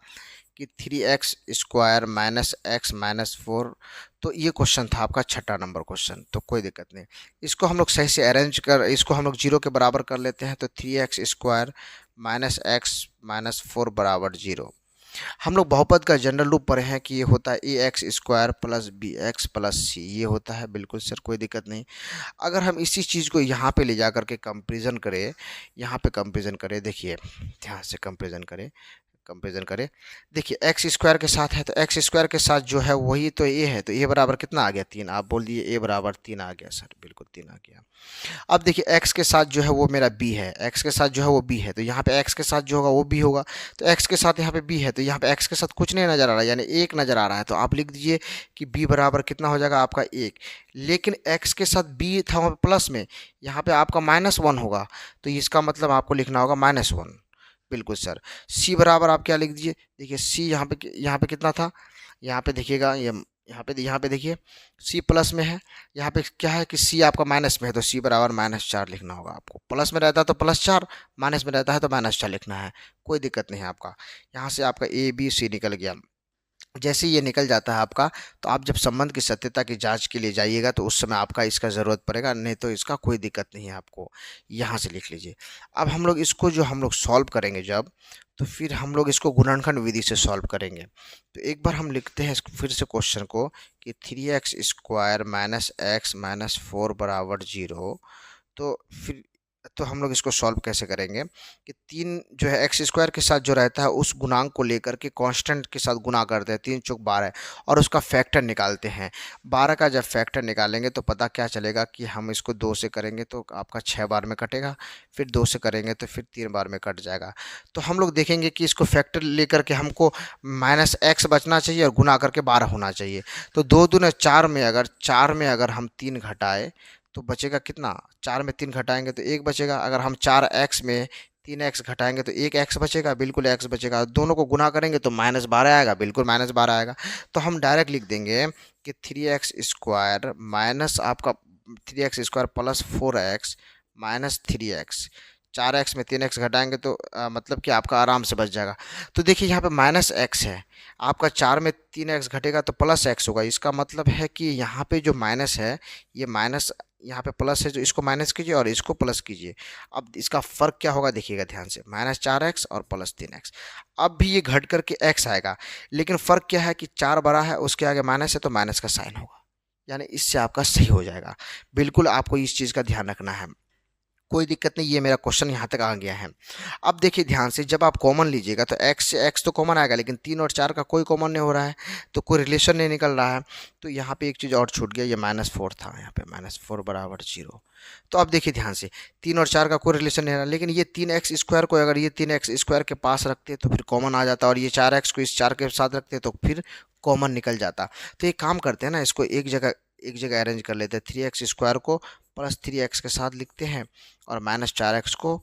कि 3x² - x - 4। तो ये क्वेश्चन था आपका छठा नंबर क्वेश्चन, तो कोई दिक्कत नहीं। इसको हम लोग सही से अरेंज कर, इसको हम लोग 0 के बराबर कर लेते हैं। तो 3x² - x - 4 बराबर 0। हम लोग बहुपद का जनरल रूप पढ़े हैं कि ये होता है ax² + bx + c, ये होता है, बिल्कुल सर कोई दिक्कत नहीं। अगर हम इसी चीज़ को यहाँ पे ले जा करके कंपेरिजन करें, यहाँ पे कंपेरिजन करें, देखिए ध्यान से कंपेरिजन करें। देखिए x² के साथ है, तो x² के साथ जो है वही तो a है, तो a बराबर कितना आ गया, 3। आप बोल दिए a बराबर 3 आ गया सर, बिल्कुल 3 आ गया। अब देखिए x के साथ जो है वो मेरा b है, x के साथ जो है वो b है, तो यहाँ पे x के साथ जो होगा वो b होगा। तो x के साथ यहाँ पे b है, तो यहाँ पे x के साथ कुछ नहीं नज़र आ रहा है, यानी 1 नज़र आ रहा है। तो आप लिख दीजिए कि b बराबर कितना हो जाएगा आपका 1। लेकिन x के साथ b था वहाँ पे प्लस में, यहाँ पे आपका -1 होगा, तो इसका मतलब आपको लिखना होगा -1, बिल्कुल सर। c बराबर आप क्या लिख दीजिए, देखिए c यहाँ पे कितना था, यहाँ पे देखिएगा, ये यहाँ पे देखिए c प्लस में है, यहाँ पे क्या है कि c आपका माइनस में है, तो c बराबर -4 लिखना होगा आपको। प्लस में रहता है तो +4, माइनस में रहता है तो -4 लिखना है, कोई दिक्कत नहीं है आपका। यहाँ से आपका A B C निकल गया। जैसे ये निकल जाता है आपका, तो आप जब संबंध की सत्यता की जांच के लिए जाइएगा तो उस समय आपका इसका ज़रूरत पड़ेगा, नहीं तो इसका कोई दिक्कत नहीं है आपको। यहाँ से लिख लीजिए। अब हम लोग इसको जो हम लोग सॉल्व करेंगे जब, तो फिर हम लोग इसको गुणनखंड विधि से सॉल्व करेंगे। तो एक बार हम लिखते हैं फिर से क्वेश्चन को कि 3x² - x - 4 बराबर 0। तो फिर तो हम लोग इसको सॉल्व कैसे करेंगे कि 3 जो है x² के साथ जो रहता है उस गुणांक को लेकर के कांस्टेंट के साथ गुना करते हैं, 3 चौक 12, और उसका फैक्टर निकालते हैं। 12 का जब फैक्टर निकालेंगे तो पता क्या चलेगा कि हम इसको 2 से करेंगे तो आपका 6 बार में कटेगा, फिर 2 से करेंगे तो फिर 3 बार में कट जाएगा। तो हम लोग देखेंगे कि इसको फैक्टर लेकर के हमको -x बचना चाहिए और गुना करके 12 होना चाहिए। तो 2 दूने 4 में अगर हम 3 घटाए तो बचेगा कितना, 4 में 3 घटाएंगे तो 1 बचेगा। अगर हम 4x में 3x घटाएंगे तो 1x बचेगा, बिल्कुल x बचेगा। दोनों को गुना करेंगे तो -12 आएगा, बिल्कुल -12 आएगा। तो हम डायरेक्ट लिख देंगे कि 3x² माइनस आपका 3x² + 4x - 3x। 4x में 3x घटाएंगे तो मतलब कि आपका आराम से बच जाएगा। तो देखिए यहाँ पे -x है, आपका 4 में 3x घटेगा तो +x होगा। इसका मतलब है कि यहाँ पे जो माइनस है, ये माइनस यहाँ पे प्लस है, जो इसको माइनस कीजिए और इसको प्लस कीजिए। अब इसका फ़र्क क्या होगा देखिएगा ध्यान से, -4x और +3x। अब भी ये घट करके x आएगा, लेकिन फ़र्क क्या है कि 4 बड़ा है, उसके आगे माइनस है तो माइनस का साइन होगा, यानी इससे आपका सही हो जाएगा। बिल्कुल आपको इस चीज़ का ध्यान रखना है, कोई दिक्कत नहीं। ये मेरा क्वेश्चन यहाँ तक आ गया है। अब देखिए ध्यान से, जब आप कॉमन लीजिएगा तो x से x तो कॉमन आएगा, लेकिन 3 और 4 का कोई कॉमन नहीं हो रहा है, तो कोई रिलेशन नहीं निकल रहा है। तो यहाँ पे एक चीज़ और छूट गया, ये -4 था, यहाँ पे -4 बराबर 0। तो अब देखिए ध्यान से, 3 और 4 का कोई रिलेशन नहीं रहा, लेकिन ये 3x² को अगर ये 3x² के पास रखते तो फिर कॉमन आ जाता, और ये 4x को इस 4 के साथ रखते तो फिर कॉमन निकल जाता। तो एक काम करते हैं ना, इसको एक जगह अरेंज कर लेते हैं। 3x² को +3x के साथ लिखते हैं और -4x को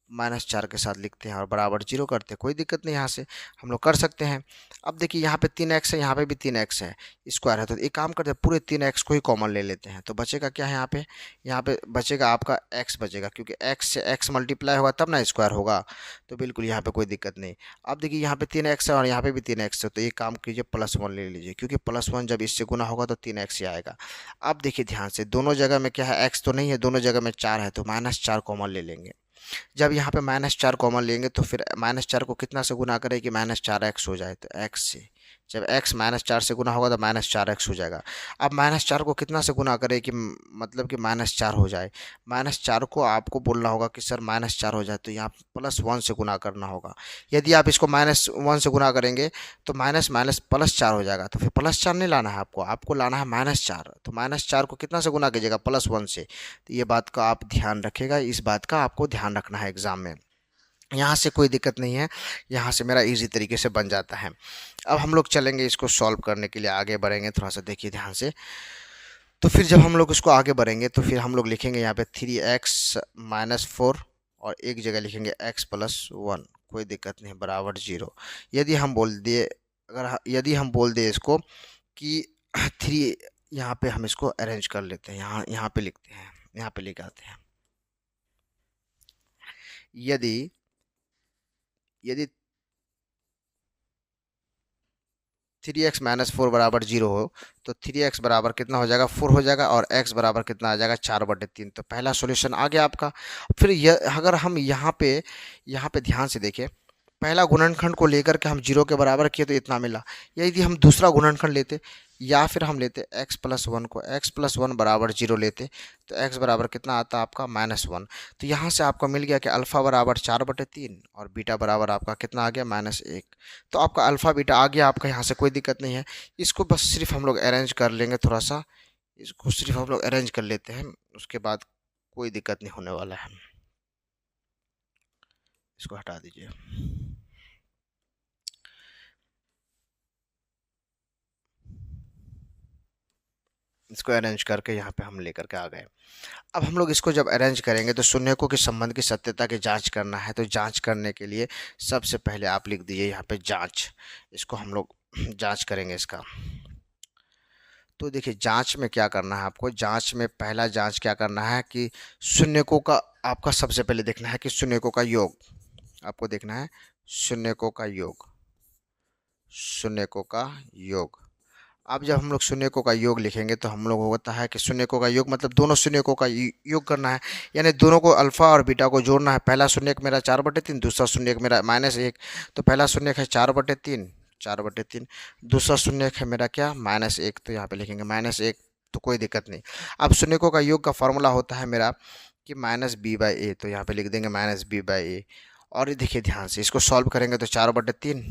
-4 के साथ लिखते हैं और बराबर 0 करते हैं, कोई दिक्कत नहीं, यहाँ से हम लोग कर सकते हैं। अब देखिए यहाँ पे 3x है, यहाँ पे भी 3x है, स्क्वायर है, तो एक काम करते हैं पूरे 3x को ही कॉमन ले लेते हैं। तो बचेगा क्या है यहाँ पे बचेगा आपका x बचेगा, क्योंकि x से x मल्टीप्लाई होगा तब ना स्क्वायर होगा, तो बिल्कुल यहाँ पे कोई दिक्कत नहीं। अब देखिए यहाँ पे 3x है और यहाँ पे भी 3x है, तो एक काम कीजिए +1 ले लीजिए, क्योंकि +1 जब इससे गुना होगा तो 3x ही आएगा। अब देखिए ध्यान से, दोनों जगह में क्या है, x तो नहीं है, दोनों जगह में 4 है, तो -4 कॉमन ले लेंगे। जब यहाँ पे -4 कॉमन लेंगे तो फिर -4 को कितना से गुना करें कि -4x हो जाए, तो x से, जब x -4 से गुना होगा तो -4x हो जाएगा। अब -4 को कितना से गुना करें कि मतलब कि -4 हो जाए, -4 को आपको बोलना होगा कि सर -4 हो जाए, तो यहाँ +1 से गुना करना होगा। यदि आप इसको -1 से गुना करेंगे तो माइनस माइनस +4 हो जाएगा, तो फिर +4 नहीं लाना है आपको, आपको लाना है -4। तो -4 को कितना से गुना कीजिएगा, +1 से। तो ये बात का आप ध्यान रखिएगा, इस बात का आपको ध्यान रखना है एग्जाम में। यहाँ से कोई दिक्कत नहीं है, यहाँ से मेरा इजी तरीके से बन जाता है। अब हम लोग चलेंगे इसको सॉल्व करने के लिए, आगे बढ़ेंगे, थोड़ा सा देखिए ध्यान से। तो फिर जब हम लोग इसको आगे बढ़ेंगे तो फिर हम लोग लिखेंगे यहाँ पे 3x - 4 और एक जगह लिखेंगे x + 1, कोई दिक्कत नहीं, बराबर 0। यदि हम बोल दिए, यदि हम बोल दिए इसको कि 3, यहाँ पे हम इसको अरेंज कर लेते हैं, यहाँ पे लिखते हैं, यहाँ पे लिख आते हैं। यदि 3x - 4 बराबर 0 हो तो 3x बराबर कितना हो जाएगा, 4 हो जाएगा, और x बराबर कितना आ जाएगा, 4/3। तो पहला सॉल्यूशन आ गया आपका। फिर अगर हम यहाँ पे ध्यान से देखें, पहला गुणनखंड को लेकर के हम 0 के बराबर किए तो इतना मिला। यदि हम दूसरा गुणनखंड लेते या फिर हम लेते x + 1 को, x + 1 बराबर 0 लेते, तो x बराबर कितना आता आपका -1। तो यहाँ से आपको मिल गया कि अल्फ़ा बराबर 4/3 और बीटा बराबर आपका कितना आ गया, -1। तो आपका अल्फ़ा बीटा आ गया आपका, यहाँ से कोई दिक्कत नहीं है। इसको बस सिर्फ हम लोग अरेंज कर लेंगे, थोड़ा सा इसको सिर्फ हम लोग अरेंज कर लेते हैं, उसके बाद कोई दिक्कत नहीं होने वाला है। इसको हटा दीजिए। इसको अरेंज करके यहाँ पे हम लेकर के आ गए। अब हम लोग इसको जब अरेंज करेंगे तो शून्यकों के संबंध की सत्यता की जांच करना है। तो जांच करने के लिए सबसे पहले आप लिख दीजिए यहाँ पे जांच, इसको हम लोग जांच करेंगे इसका। तो देखिए जांच में क्या करना है आपको, जांच में पहला जांच क्या करना है कि शून्यकों का आपका सबसे पहले देखना है कि शून्यकों का योग, आपको देखना है शून्यकों का योग, शून्यकों का योग। अब जब हम लोग शून्यकों का योग लिखेंगे तो हम लोग होता है कि शून्यकों का योग मतलब दोनों शून्यकों का योग करना है, यानी दोनों को अल्फा और बीटा को जोड़ना है। पहला शून्यक मेरा 4/3, दूसरा शून्यक मेरा -1। तो पहला शून्यक है 4/3, दूसरा शून्यक है मेरा क्या, -1। तो यहाँ पे लिखेंगे -1, तो कोई दिक्कत नहीं। अब शून्यकों का योग का फॉर्मूला होता है मेरा कि -b/a, तो यहाँ पे लिख देंगे -b/a। और ये देखिए ध्यान से, इसको सॉल्व करेंगे तो 4/3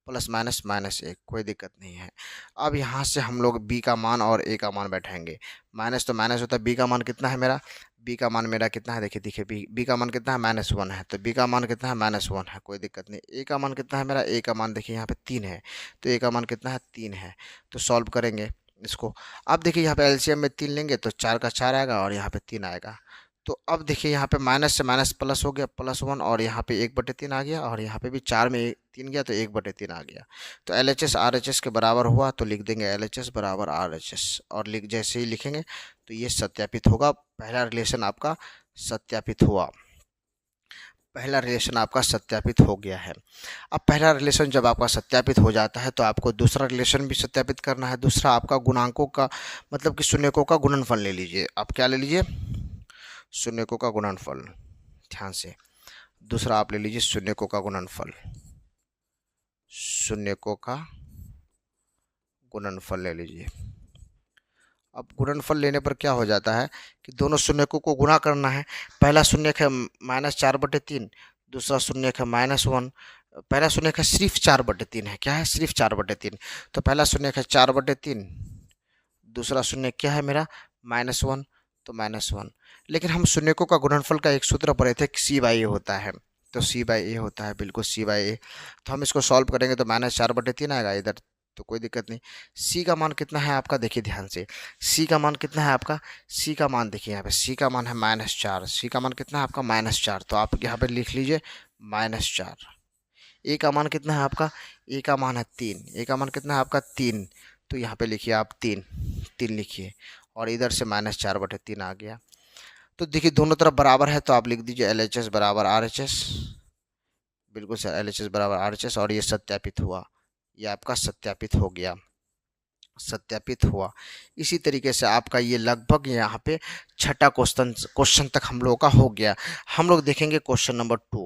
+- -1, कोई दिक्कत नहीं है। अब यहाँ से हम लोग b का मान और a का मान बैठाएंगे। माइनस तो माइनस होता है, b का मान कितना है मेरा, b का मान मेरा कितना है, देखिए b का मान कितना है, -1 है, तो b का मान कितना है, -1 है, कोई दिक्कत नहीं। a का मान कितना है मेरा, a का मान देखिए यहाँ पे 3 है, तो a का मान कितना है, 3 है। तो सॉल्व करेंगे इसको। अब देखिए यहाँ पे एलसीएम में 3 लेंगे तो 4 का 4 आएगा और यहाँ पे 3 आएगा। तो अब देखिए यहाँ पे माइनस से माइनस प्लस हो गया, +1, और यहाँ पे 1/3 आ गया, और यहाँ पे भी 4 में 3 गया तो 1/3 आ गया। तो LHS RHS के बराबर हुआ, तो लिख देंगे LHS बराबर RHS, और जैसे ही लिखेंगे तो ये सत्यापित होगा। पहला रिलेशन आपका सत्यापित हुआ, पहला रिलेशन आपका सत्यापित हो गया है। अब पहला रिलेशन जब आपका सत्यापित हो जाता है तो आपको दूसरा रिलेशन भी सत्यापित करना है। दूसरा आपका गुणांकों का मतलब कि शून्यकों का गुणनफल ले लीजिए। आप क्या ले लीजिए, शून्यकों का गुणनफल। ध्यान से, दूसरा आप ले लीजिए शून्यकों का गुणनफल, शून्यकों का गुणनफल ले लीजिए। अब गुणनफल लेने पर क्या हो जाता है कि दोनों शून्यकों को गुणा करना है। पहला शून्यक है -4/3, दूसरा शून्यक है -1। पहला शून्यक है सिर्फ 4/3 है, क्या है, सिर्फ 4/3। तो पहला शून्यक है 4/3, दूसरा शून्य क्या है मेरा, -1, तो -1। लेकिन हम शून्यकों का गुणनफल का एक सूत्र पढ़े थे कि C/A होता है, तो C/A होता है, बिल्कुल C/A। तो हम इसको सॉल्व करेंगे तो -4/3 आएगा, इधर तो कोई दिक्कत नहीं। सी का मान कितना है आपका, देखिए ध्यान से, सी का मान कितना है आपका, सी का मान देखिए यहाँ पे, सी का मान है -4, सी का मान कितना है आपका -4, तो आप यहाँ पे लिख लीजिए -4। ए का मान कितना है आपका, ए का मान है 3, ए का मान कितना है आपका 3, तो यहाँ पे लिखिए आप 3, 3 लिखिए, और इधर से -4/3 आ गया। तो देखिए दोनों तरफ बराबर है, तो आप लिख दीजिए LHS बराबर RHS। बिल्कुल सर, LHS बराबर RHS, और ये सत्यापित हुआ, ये आपका सत्यापित हो गया, सत्यापित हुआ। इसी तरीके से आपका ये लगभग यहाँ पे छठा क्वेश्चन तक हम लोगों का हो गया। हम लोग देखेंगे क्वेश्चन नंबर 2।